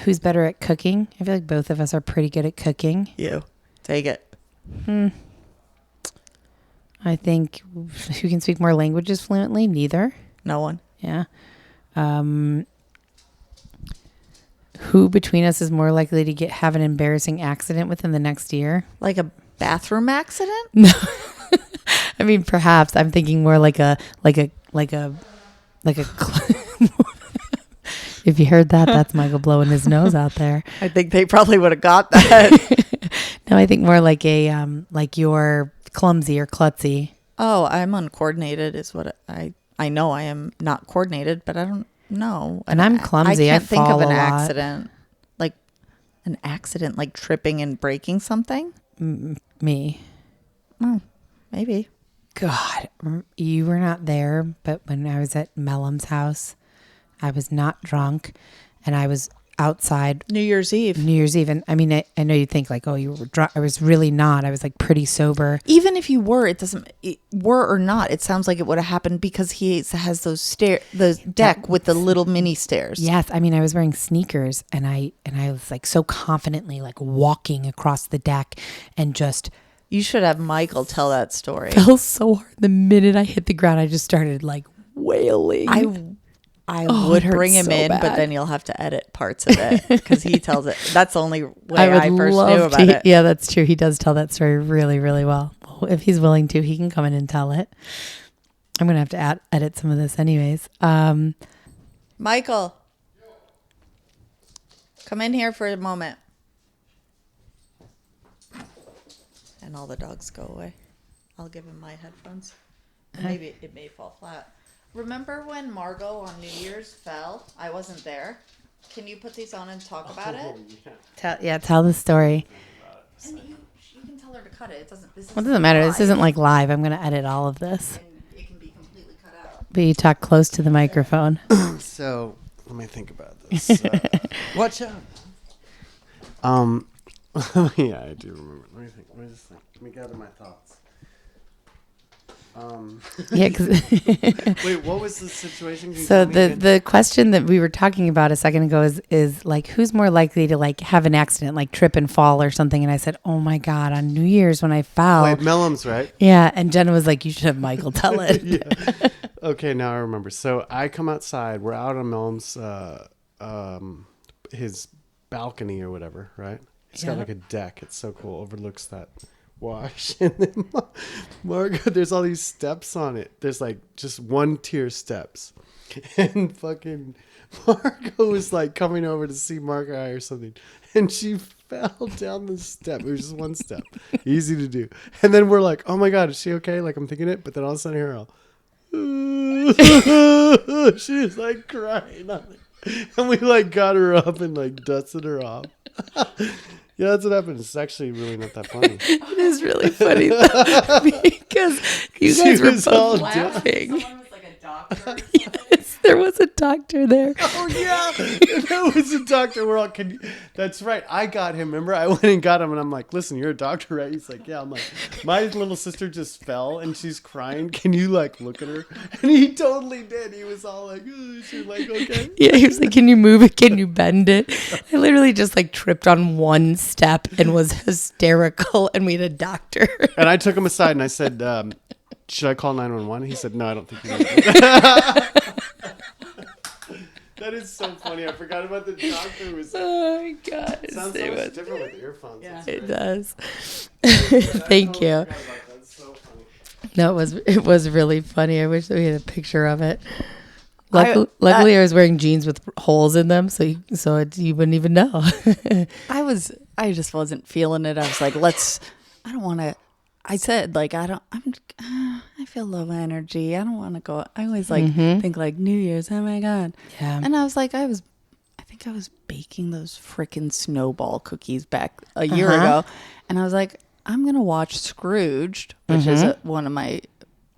Who's better at cooking? I feel like both of us are pretty good at cooking. You. Take it. I think who can speak more languages fluently? Neither. No one. Yeah. Who between us is more likely to have an embarrassing accident within the next year? Like a bathroom accident? No. I mean, perhaps I'm thinking more like a if you heard that, that's Michael blowing his nose out there. I think they probably would have got that. No, I think more like like you're clumsy or klutzy. Oh, I'm uncoordinated is what I know. I am not coordinated, but I don't know. And I'm clumsy. I can't think of an accident. Like an accident, like tripping and breaking something. Me. Oh, maybe. God, you were not there, but when I was at Mellum's house, I was not drunk, and I was outside New Year's Eve. And I mean, I know you think like, oh, you were drunk. I was really not. I was like pretty sober. Even if you were, were or not, it sounds like it would have happened because he has the deck with the little mini stairs. Yes, I mean, I was wearing sneakers, and I was like so confidently like walking across the deck, and just. You should have Michael tell that story. Fell so hard. The minute I hit the ground, I just started like wailing. I would bring him in, but then you'll have to edit parts of it because he tells it. That's the only way I first knew about it. Yeah, that's true. He does tell that story really, really well. If he's willing to, he can come in and tell it. I'm going to have to edit some of this anyways. Michael, come in here for a moment. And all the dogs go away. I'll give him my headphones. Maybe it may fall flat. Remember when Margot on New Year's fell? I wasn't there. Can you put these on and talk about it? Tell the story. And you can tell her to cut it. It doesn't. Well, it doesn't matter. This isn't like live. I'm going to edit all of this. And it can be completely cut out. But you talk close to the microphone. So let me think about this. Watch out. Yeah, I do remember. Let me think. Let me gather my thoughts. Yeah. Wait, what was the situation? So the question that we were talking about a second ago is like, who's more likely to like have an accident, like trip and fall or something? And I said, oh my God, on New Year's when I fell. Wait, Mellum's, right? Yeah. And Jenna was like, you should have Michael tell it. Yeah. Okay, now I remember. So I come outside. We're out on Mellum's, his balcony or whatever, right? He's got like a deck. It's so cool. Overlooks that wash. And then Margot, there's all these steps on it. There's like just one tier steps. And fucking Margot was like coming over to see Mark or I or something. And she fell down the step. It was just one step. Easy to do. And then we're like, oh my God, is she okay? Like I'm thinking it. But then all of a sudden I hear her. She was like crying on it. And we like got her up and like dusted her off. Yeah, that's what happened. It's actually really not that funny. It is really funny though, because you guys were both laughing. Someone was like a doctor. Yes, there was a doctor there. Oh yeah, there was a doctor. We're all, that's right. I got him. Remember, I went and got him, and I'm like, "Listen, you're a doctor, right?" He's like, "Yeah." I'm like, "My little sister just fell, and she's crying. Can you like look at her?" And he totally did. He was all like, "Oh, she's like, okay." Yeah, he was like, "Can you move it? Can you bend it?" I literally just like tripped on one step and was hysterical, and we had a doctor. And I took him aside and I said, "Should I call 911?" He said, "No, I don't think you need." That is so funny. I forgot about the doctor. Oh my God. It sounds so much different with earphones. Yeah. It does. Thank you. That's so funny. No, it was really funny. I wish that we had a picture of it. Luckily, I was wearing jeans with holes in them, so you wouldn't even know. I just wasn't feeling it. I was like, I don't want to. I said like, I feel low energy. I don't want to go. I always like think like New Year's. Oh my God. Yeah. And I was like, I think I was baking those frickin' snowball cookies back a year ago. And I was like, I'm going to watch Scrooged, which is one of my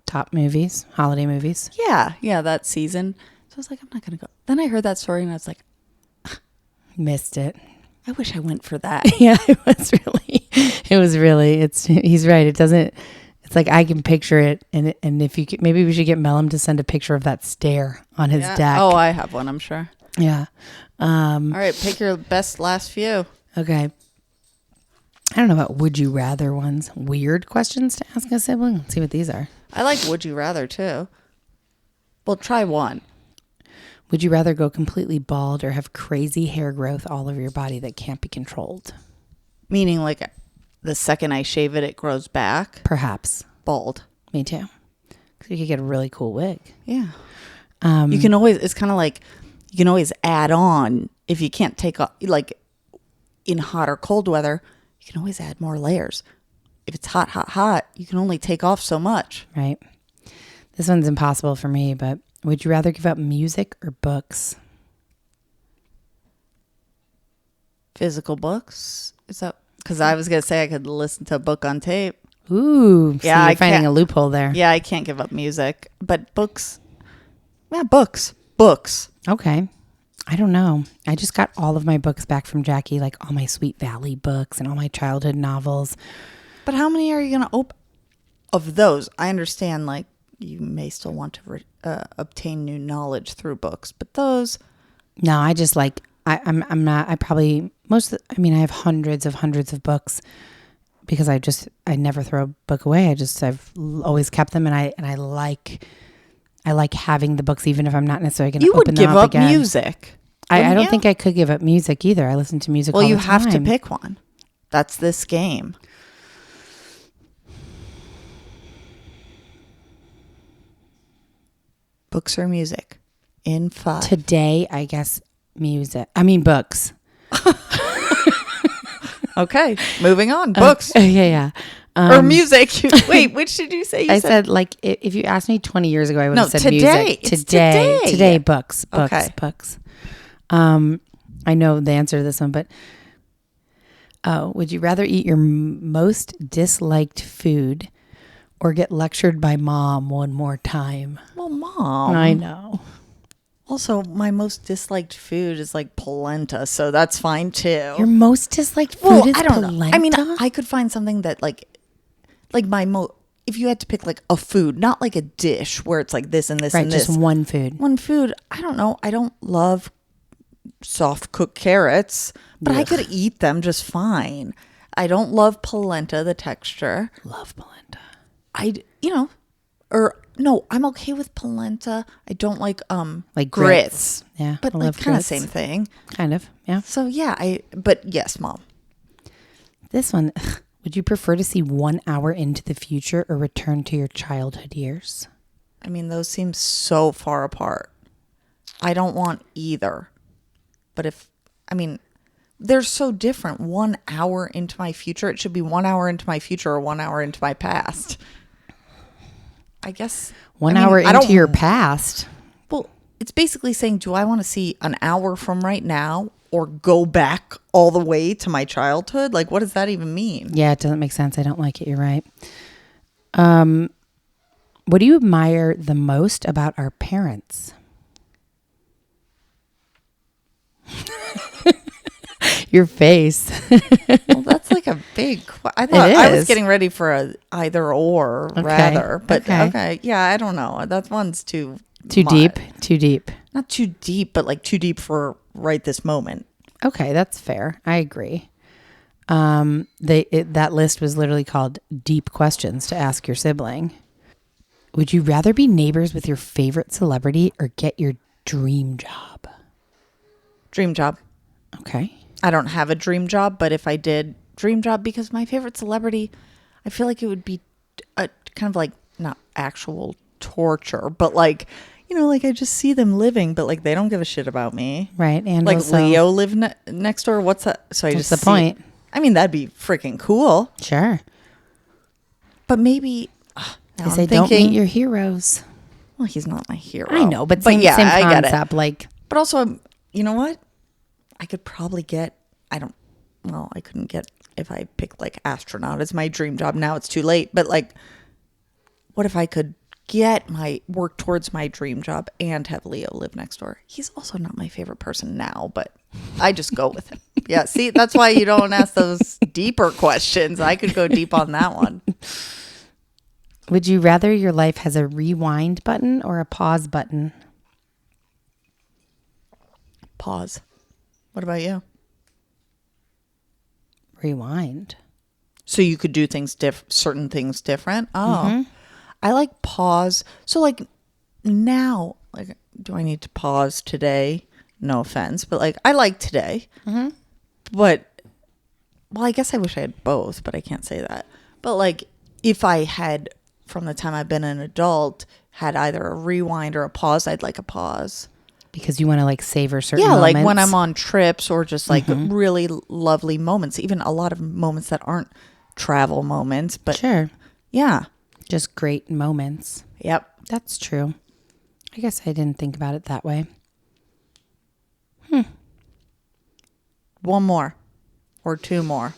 top movies, holiday movies. Yeah, that season. So I was like, I'm not going to go. Then I heard that story and I was like, missed it. I wish I went for that. Yeah, it was really, he's right. It's like I can picture it. And if you could, maybe we should get Mellum to send a picture of that stair on his deck. Oh, I have one, I'm sure. Yeah. All right, pick your best last few. Okay. I don't know about would you rather ones. Weird questions to ask a sibling. Let's see what these are. I like would you rather too. Well, try one. Would you rather go completely bald or have crazy hair growth all over your body that can't be controlled? Meaning like the second I shave it, it grows back. Perhaps. Bald. Me too. Because you could get a really cool wig. Yeah. You can always, it's kind of like, you can always add on if you can't take off, like in hot or cold weather, you can always add more layers. If it's hot, you can only take off so much. Right. This one's impossible for me, but would you rather give up music or books? Physical books? Is that, because I was going to say I could listen to a book on tape. Ooh. So Yeah, you're finding a loophole there. Yeah, I can't give up music, but books. Yeah, books. Okay. I don't know. I just got all of my books back from Jackie, like all my Sweet Valley books and all my childhood novels. But how many are you going to open? Of those, I understand, like, you may still want to obtain new knowledge through books, but those. No, I just like, I'm not, I probably, I have hundreds of books because I never throw a book away. I've always kept them and I like having the books even if I'm not necessarily going to open them up again. You would give up music. I don't think I could give up music either. I listen to music all the time. Well, you have to pick one. That's this game. Books or music? In 5. Today, I guess books. Okay, moving on. Books. Yeah. Or music. Wait, which did you say? I said like if you asked me 20 years ago, I would have said today. music. Today, books. Okay. Books. I know the answer to this one, but would you rather eat your most disliked food or get lectured by mom one more time? Well, Mom. I know. Also, my most disliked food is like polenta, so that's fine too. Your most disliked food is I don't polenta? know. I mean, I could find something that like if you had to pick like a food, not like a dish where it's like this and this and this. Just one food. One food. I don't know. I don't love soft cooked carrots, but I could eat them just fine. I don't love polenta, the texture. Love polenta. I'm okay with polenta. I don't like grits. Yeah, but like kind of same thing. Kind of, yeah. So yeah, but yes, Mom. This one, would you prefer to see 1 hour into the future or return to your childhood years? I mean, those seem so far apart. I don't want either. But they're so different. 1 hour into my future, it should be 1 hour into my future or 1 hour into my past. I guess 1 hour into your past. Well, it's basically saying, do I want to see an hour from right now or go back all the way to my childhood? Like, what does that even mean? Yeah, it doesn't make sense. I don't like it. You're right. What do you admire the most about our parents? Your face. Well, that's like a big. I thought I was getting ready for a either or rather, but okay. Yeah, I don't know. That one's too deep. Too deep. Not too deep, but like too deep for right this moment. Okay, that's fair. I agree. That list was literally called deep questions to ask your sibling. Would you rather be neighbors with your favorite celebrity or get your dream job? Dream job. Okay. I don't have a dream job, but if I did, dream job, because my favorite celebrity, I feel like it would be a kind of like not actual torture, but like, like I just see them living, but like they don't give a shit about me. Right. And like also, Leo live next door. What's that? So I just the point. I mean, that'd be freaking cool. Sure. But maybe they say don't meet your heroes. Well, he's not my hero. I know, but same concept. I get it. Like, but also, you know what? I could probably get. I couldn't get if I picked like astronaut as my dream job. Now it's too late. But like, what if I could work towards my dream job and have Leo live next door. He's also not my favorite person now, but I just go with him. Yeah, see, that's why you don't ask those deeper questions. I could go deep on that one. Would you rather your life has a rewind button or a pause button? Pause. What about you? Rewind. So you could do certain things different? Oh. I like pause. So like now, like, do I need to pause today? No offense, but like I like today. But, well, I guess I wish I had both, but I can't say that. But like if I had, from the time I've been an adult, had either a rewind or a pause, I'd like a pause. Because you want to like savor certain moments. Like when I'm on trips or just like really lovely moments, even a lot of moments that aren't travel moments, but sure. Yeah. Just great moments. Yep. That's true. I guess I didn't think about it that way. One more or two more.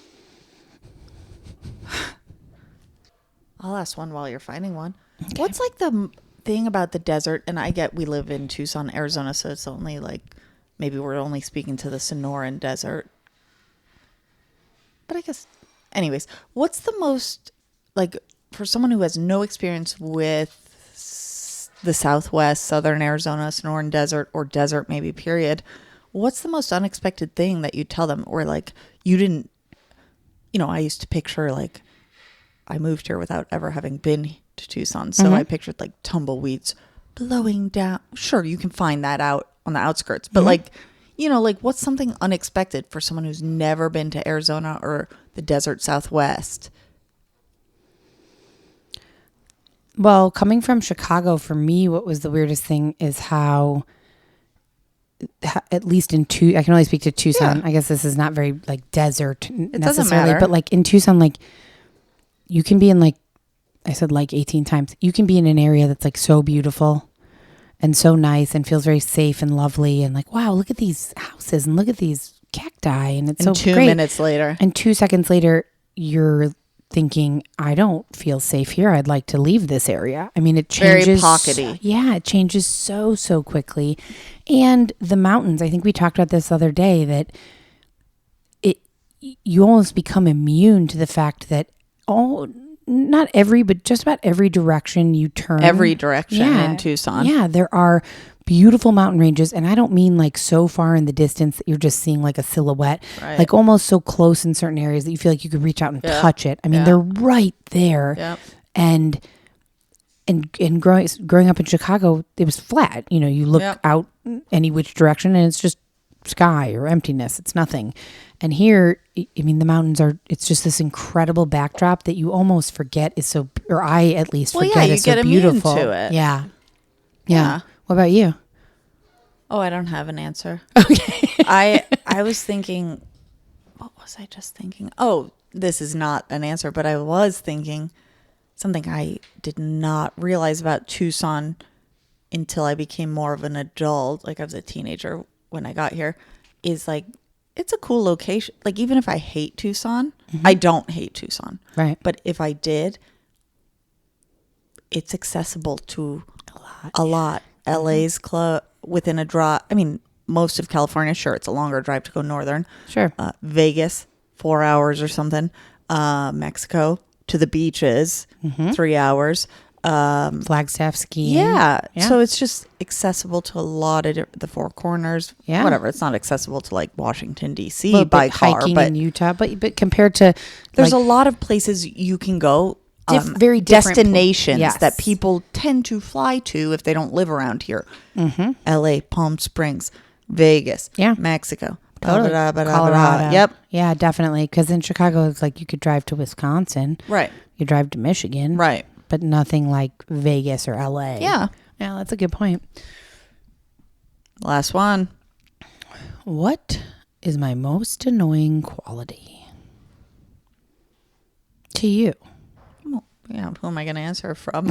I'll ask one while you're finding one. Okay. What's like the thing about the desert? And I get we live in Tucson, Arizona, so it's only like maybe we're only speaking to the Sonoran Desert. But I guess, anyways, what's the most, like, for someone who has no experience with the Southwest, Southern Arizona, Sonoran Desert, or desert maybe, period, what's the most unexpected thing that you tell them? Or like you didn't, I used to picture like I moved here without ever having been to Tucson. So I pictured like tumbleweeds blowing down. Sure, you can find that out on the outskirts. But like, like what's something unexpected for someone who's never been to Arizona or the desert Southwest? Well, coming from Chicago, for me, what was the weirdest thing is how at least I can only speak to Tucson. Yeah. I guess this is not very like desert necessarily, but like in Tucson, like you can be in like, I said like 18 times, you can be in an area that's like so beautiful and so nice and feels very safe and lovely. And like, wow, look at these houses and look at these cacti. And it's so great. 2 minutes later. And 2 seconds later, you're thinking, I don't feel safe here. I'd like to leave this area. I mean, it changes. Very pockety. Yeah, it changes so quickly. And the mountains, I think we talked about this the other day, that you almost become immune to the fact that not every, but just about every direction you turn. Every direction in Tucson. Yeah, there are beautiful mountain ranges. And I don't mean like so far in the distance that you're just seeing like a silhouette, like almost so close in certain areas that you feel like you could reach out and touch it. I mean, they're right there. Yep. And growing up in Chicago, it was flat. You look out any which direction and it's just sky or emptiness. It's nothing. And here, I mean, the mountains it's just this incredible backdrop that you almost forget is so, or I at least forget is so beautiful. Immune to it. Yeah. What about you? Oh, I don't have an answer. Okay. I was thinking, what was I just thinking? Oh, this is not an answer, but I was thinking something I did not realize about Tucson until I became more of an adult. Like I was a teenager when I got here, is like, it's a cool location. Like even if I hate Tucson, I don't hate Tucson. Right. But if I did, it's accessible to a lot. LA's within a drive. I mean, most of California, sure, it's a longer drive to go northern. Sure. Vegas, 4 hours or something. Mexico to the beaches, 3 hours. Flagstaff skiing. Yeah. So it's just accessible to a lot of the Four Corners. Yeah. Whatever. It's not accessible to like Washington, D.C. by car. Hiking in Utah. But compared to... There's a lot of places you can go. Very different destinations that people tend to fly to if they don't live around here. LA, Palm Springs, Vegas, Mexico, totally. Colorado. Yep. Yeah, definitely. Because in Chicago, it's like you could drive to Wisconsin. Right. You drive to Michigan. Right. But nothing like Vegas or LA. Yeah. Yeah, that's a good point. Last one. What is my most annoying quality to you? Yeah, who am I going to answer from?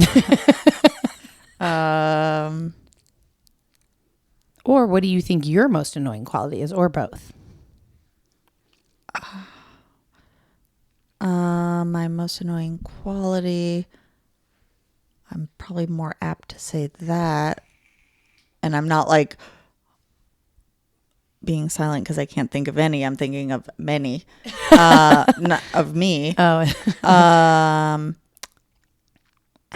Or what do you think your most annoying quality is, or both? My most annoying quality, I'm probably more apt to say that. And I'm not like being silent because I can't think of any. I'm thinking of many, not of me. Oh, I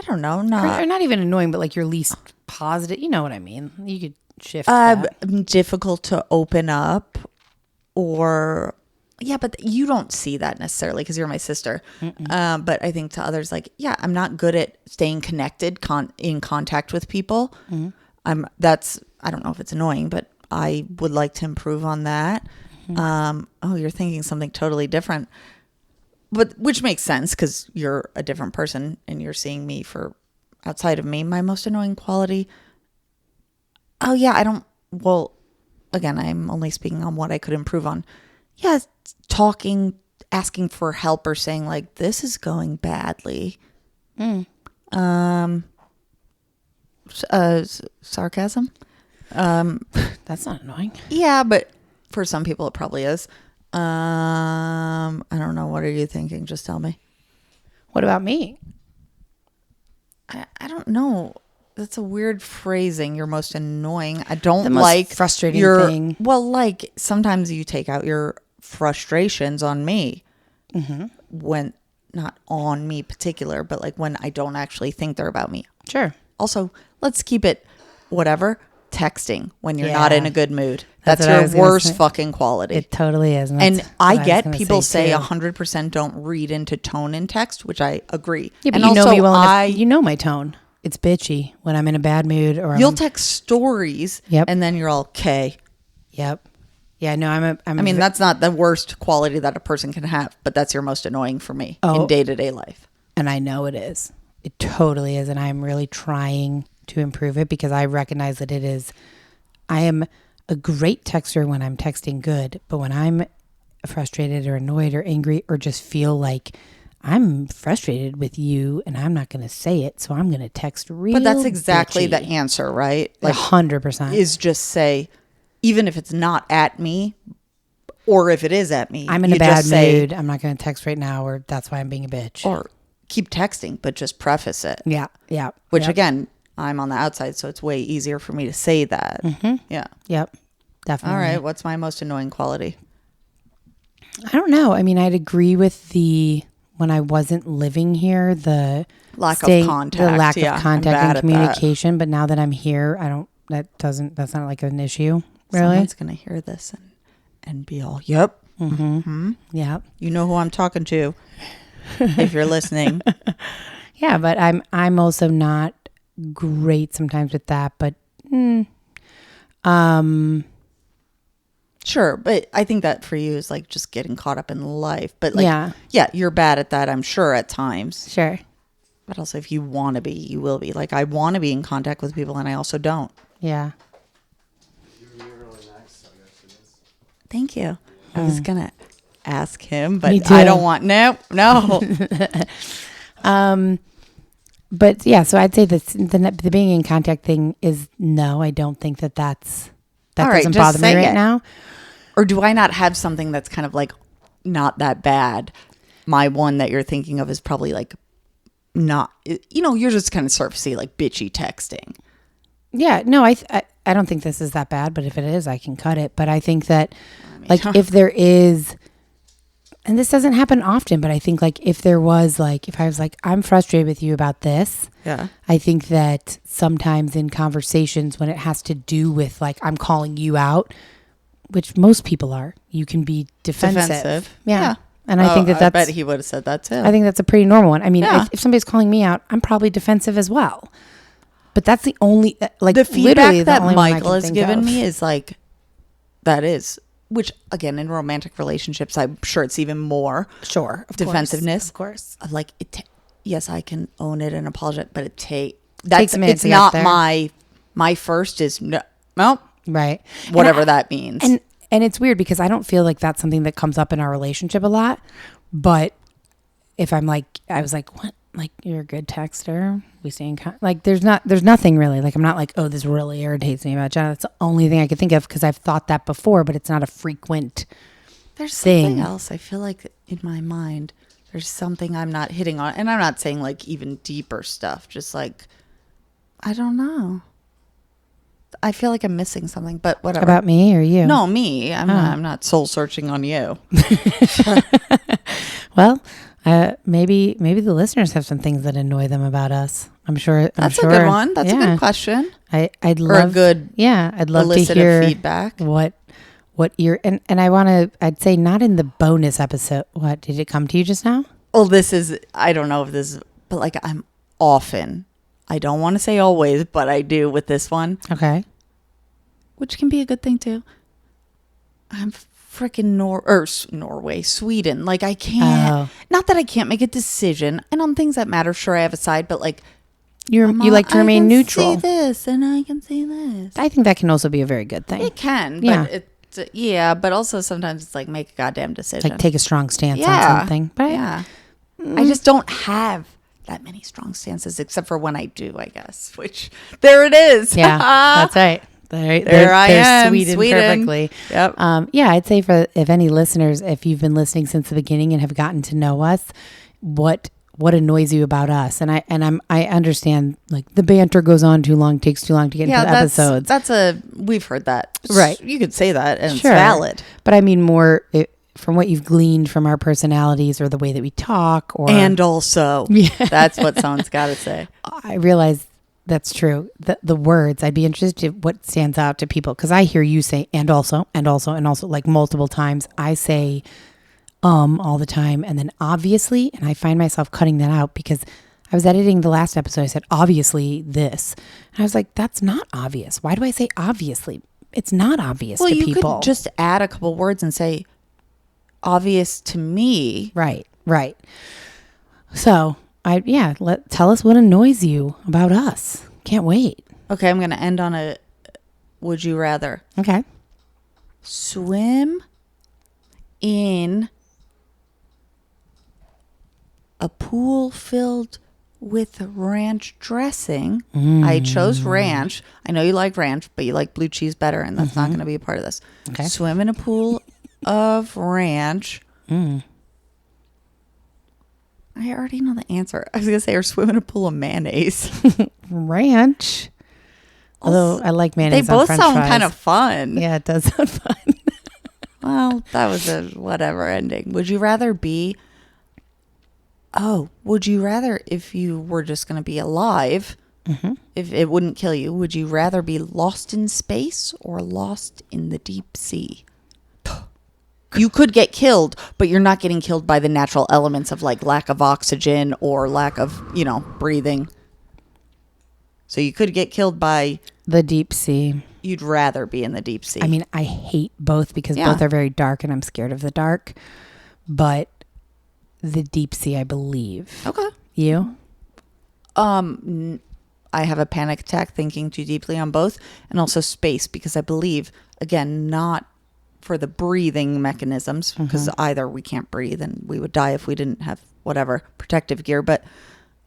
don't know. or not even annoying, but like your least positive. You know what I mean? You could shift that. Difficult to open up, or but you don't see that necessarily because you're my sister. But I think to others, like, I'm not good at staying connected, in contact with people. I don't know if it's annoying, but I would like to improve on that. You're thinking something totally different, but which makes sense because you're a different person and you're seeing me for outside of me. My most annoying quality. Again, I'm only speaking on what I could improve on. Yeah, talking, asking for help, or saying like, this is going badly. Sarcasm. That's not annoying. Yeah, but for some people it probably is. I don't know. What are you thinking? Just tell me. What about me? I don't know. That's a weird phrasing. You're most annoying. I don't The most like frustrating thing. Well, like sometimes you take out your frustrations on me when not on me particular, but like when I don't actually think they're about me. Sure. Also, let's keep it whatever. Texting when you're not in a good mood. That's your worst fucking quality. It totally is. And I get people say 100% don't read into tone in text, which I agree. Yeah, but and you also know me well enough. You know my tone. It's bitchy when I'm in a bad mood, or you'll text stories, and then you're all okay. Yep. Yeah, no, I mean, that's not the worst quality that a person can have, but that's your most annoying for me in day-to-day life. And I know it is. It totally is, and I'm really trying to improve it because I recognize that it is. I am a great texter when I'm texting good, but when I'm frustrated or annoyed or angry or just feel like I'm frustrated with you and I'm not going to say it, so I'm going to text real But that's exactly bitchy. the answer, right? Like 100%. Is just say, even if it's not at me, or if it is at me, I'm in a bad mood. I'm not going to text right now, or that's why I'm being a bitch. Or keep texting, but just preface it. Yeah. Which again, I'm on the outside, so it's way easier for me to say that. Yeah. Yep. Definitely. All right. What's my most annoying quality? I don't know. I mean, I'd agree with when I wasn't living here, the lack of contact. The lack of contact and communication. But now that I'm here, that's not like an issue, really. Someone's going to hear this and be all, yep. Yeah. You know who I'm talking to if you're listening. Yeah, but I'm also not great sometimes with that, but sure, but I think that for you is like just getting caught up in life. But like you're bad at that, I'm sure, at times. Sure. But also if you want to be, you will be. Like I want to be in contact with people and I also don't. Yeah. You're really nice, so yes, it is. Thank you. I was gonna ask him, but too. I don't want no. But yeah, so I'd say the being in contact thing is no. I don't think that doesn't bother me right now. Or do I not have something that's kind of like not that bad? My one that you're thinking of is probably like not. You're just kind of surfacey, like bitchy texting. Yeah, no, I don't think this is that bad. But if it is, I can cut it. But I think that if there is. And this doesn't happen often, but I think like if I was like, I'm frustrated with you about this. Yeah. I think that sometimes in conversations when it has to do with like, I'm calling you out, which most people are, you can be defensive. Yeah. And I think I bet he would have said that too. I think that's a pretty normal one. I mean, if somebody's calling me out, I'm probably defensive as well. But that's the only, like, the feedback that only Michael has given me is like, which again, in romantic relationships, I'm sure it's even more. Sure. Defensiveness. Of course. Of like, yes, I can own it and apologize, but it takes a minute it's to get not there. my first is no. Right. Whatever that means. And it's weird because I don't feel like that's something that comes up in our relationship a lot. But if I was like, what? Like, you're a good texter. We stay in contact. Like, there's nothing really. Like, I'm not like, oh, this really irritates me about Jenna. That's the only thing I could think of because I've thought that before, but it's not a frequent There's thing. something else. I feel like in my mind, there's something I'm not hitting on. And I'm not saying like even deeper stuff, just like, I don't know. I feel like I'm missing something, but whatever. About me or you? No, me. I'm not soul searching on you. Well, maybe the listeners have some things that annoy them about us. I'm sure. That's a good one. That's a good question. I'd love, or a good I'd love to elicited hear feedback. What you're, and I'd say not in the bonus episode. What, did it come to you just now? Well, this is, I don't know if this is, but like I'm often, I don't want to say always, but I do with this one. Okay. Which can be a good thing too. I'm freaking Norway, Sweden. Like I can't, not that I can't make a decision. And on things that matter, sure I have a side, but like you like to remain neutral. I can see this and I can see this. I think that can also be a very good thing. It can, but but also sometimes it's like make a goddamn decision. Like take a strong stance on something. But I just don't have that many strong stances except for when I do, I guess. Which there it is. Yeah, that's right. There I am. Sweden perfectly. Yep. I'd say if any listeners, if you've been listening since the beginning and have gotten to know us, what annoys you about us? And I understand like the banter goes on too long, takes too long to get into the episodes. We've heard that. Right. You could say that and sure. It's valid. But I mean more from what you've gleaned from our personalities or the way that we talk and also that's what someone's got to say. I realize that's true. The words, I'd be interested what stands out to people. Cause I hear you say, and also like multiple times. I say, all the time. And then obviously, and I find myself cutting that out because I was editing the last episode. I said, obviously this. And I was like, that's not obvious. Why do I say obviously? It's not obvious to people. Well, you could just add a couple words and say, obvious to me. Right. So tell us what annoys you about us. Can't wait. Okay, I'm going to end on a would you rather. Okay. Swim in a pool filled with ranch dressing. I chose ranch. I know you like ranch, but you like blue cheese better, and that's not going to be a part of this. Okay. Swim in a pool of ranch. I already know the answer. I was going to say, or swim in a pool of mayonnaise. Ranch. Although I like mayonnaise. They both on French sound fries. kind of fun. Yeah, it does sound fun. Well, that was a whatever ending. Would you rather if you were just going to be alive, if it wouldn't kill you, would you rather be lost in space or lost in the deep sea? You could get killed, but you're not getting killed by the natural elements of like lack of oxygen or lack of, breathing. So you could get killed by the deep sea. You'd rather be in the deep sea. I mean, I hate both because both are very dark and I'm scared of the dark. But the deep sea, I believe. Okay. You? I have a panic attack thinking too deeply on both, and also space because I believe, again, not for the breathing mechanisms, because either we can't breathe and we would die if we didn't have whatever protective gear, but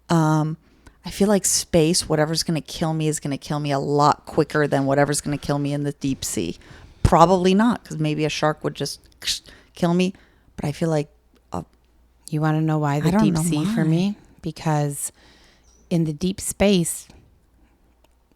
I feel like space, whatever's going to kill me is going to kill me a lot quicker than whatever's going to kill me in the deep sea. Probably not, because maybe a shark would just kill me, but I feel like you want to know why the deep sea for me? Because in the deep space,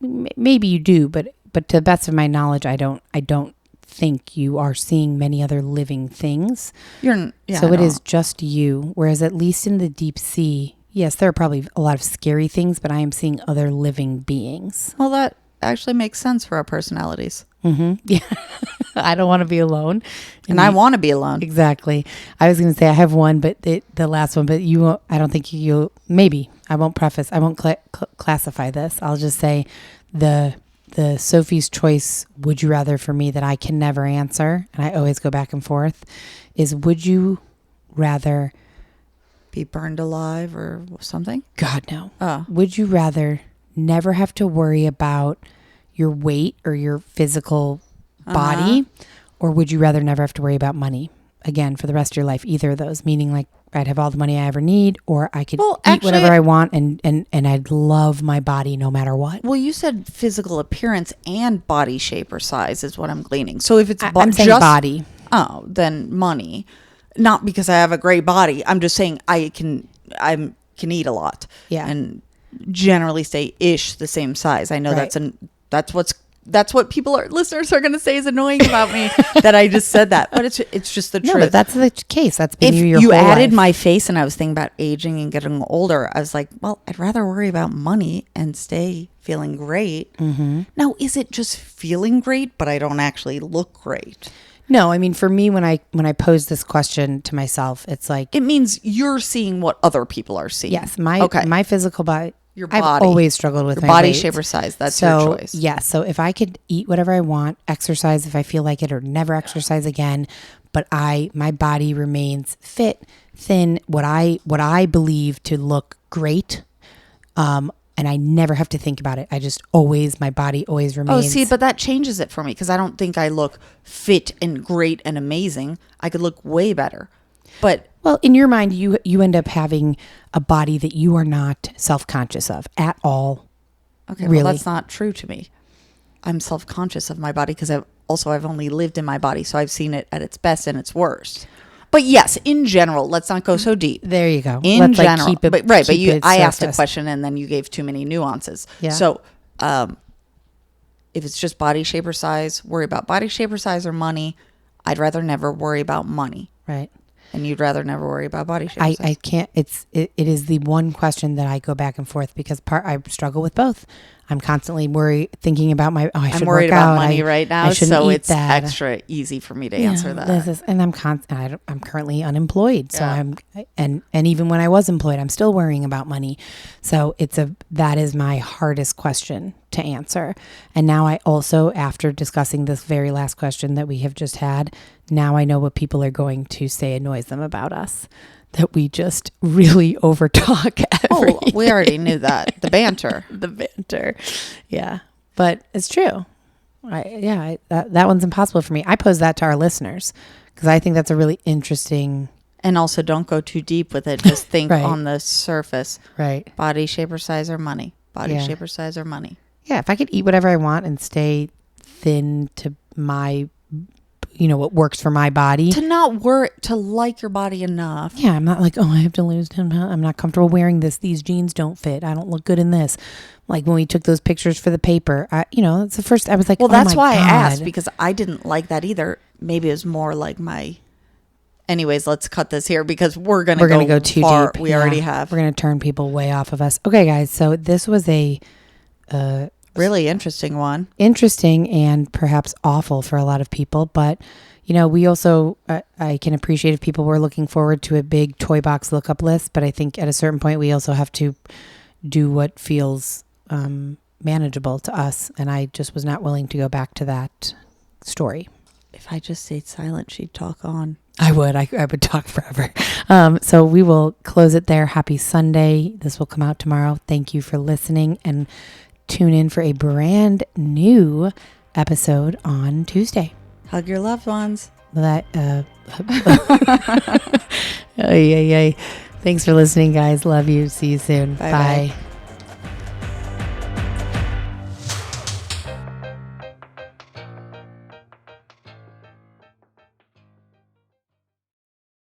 maybe you do, but to the best of my knowledge, I don't think you are seeing many other living things. So it is just you. Whereas at least in the deep sea, yes, there are probably a lot of scary things, but I am seeing other living beings. Well, that actually makes sense for our personalities. Yeah. I don't want to be alone. And I want to be alone. Exactly. I was going to say I have one, but the last one, but you won't, I don't think you'll, maybe I won't classify this. I'll just say the Sophie's choice would you rather for me that I can never answer, and I always go back and forth, is would you rather be burned alive or something? God, no. Oh. Would you rather never have to worry about your weight or your physical body, or would you rather never have to worry about money again for the rest of your life? Either of those, meaning like I'd have all the money I ever need, or I could eat whatever I want, and I'd love my body no matter what. Well, you said physical appearance and body shape or size is what I'm gleaning. So if it's I'm saying body. Oh, then money. not because I have a great body. I'm just saying I can eat a lot. Yeah. And generally stay the same size. I know Right. that's what listeners are going to say is annoying about me that I just said that, but it's just the No, truth. but that's the case. That's been If your you whole added life. my face and I was thinking about aging and getting older, I was like, well, I'd rather worry about money and stay feeling great. Mm-hmm. Now, is it just feeling great, but I don't actually look great? No, I mean, for me, when I pose this question to myself, it's like, It means you're seeing what other people are seeing. yes, my physical body. Your I've body. always struggled with Your my body weight. shape or size. That's So, your choice. yeah. So if I could eat whatever I want, exercise if I feel like it, or never exercise again, but my body remains fit, thin, what I believe to look great, and I never have to think about it. My body always remains. Oh, see, but that changes it for me because I don't think I look fit and great and amazing. I could look way better. But well, in your mind, you end up having a body that you are not self-conscious of at all. okay, Really? well, that's not true to me. I'm self-conscious of my body because I've only lived in my body, so I've seen it at its best and its worst. But yes, in general, let's not go so deep. There you go. In Let's, general, keep it, but right, but keep it I asked a surface. question and then you gave too many nuances. Yeah. So, if it's just body shape or size, worry about body shape or size or money. I'd rather never worry about money. Right. And you'd rather never worry about body shape. or size. I can't. It is the one question that I go back and forth because I struggle with both. I'm constantly thinking about I should I'm worried work about out. money right now, so eat it's that. extra easy for me to answer that. I'm currently unemployed, so Yeah. and even when I was employed, I'm still worrying about money. So that is my hardest question to answer. And now I also, after discussing this very last question that we have just had, now I know what people are going to say annoys them about us. That we just really overtalk everything. Oh, we already knew that. The banter. The banter. Yeah. But it's true. That one's impossible for me. I pose that to our listeners because I think that's a really interesting. And also don't go too deep with it. Just think Right. on the surface. Right. Body shape or size or money. Body Yeah. shape or size or money. Yeah. If I could eat whatever I want and stay thin to my, what works for my body. To not worry, to like your body enough. Yeah. I'm not like, I have to lose 10 pounds. I'm not comfortable wearing this. These jeans don't fit. I don't look good in this. Like when we took those pictures for the paper, it's the first, I was like, Well, that's why I God. asked, because I didn't like that either. Maybe it was more like anyways, let's cut this here because we're going to go too far. deep. We Yeah. already have. We're going to turn people way off of us. Okay, guys. So this was a Really interesting one. interesting and perhaps awful for a lot of people, but we also I can appreciate if people were looking forward to a big toy box lookup list, but I think at a certain point we also have to do what feels manageable to us, and I just was not willing to go back to that story. If I just stayed silent, she'd talk on. I would talk forever. So we will close it there. Happy Sunday. This will come out tomorrow. Thank you for listening, and tune in for a brand new episode on Tuesday. Hug your loved ones. That Thanks for listening, guys. Love you. See you soon. Bye-bye. Bye.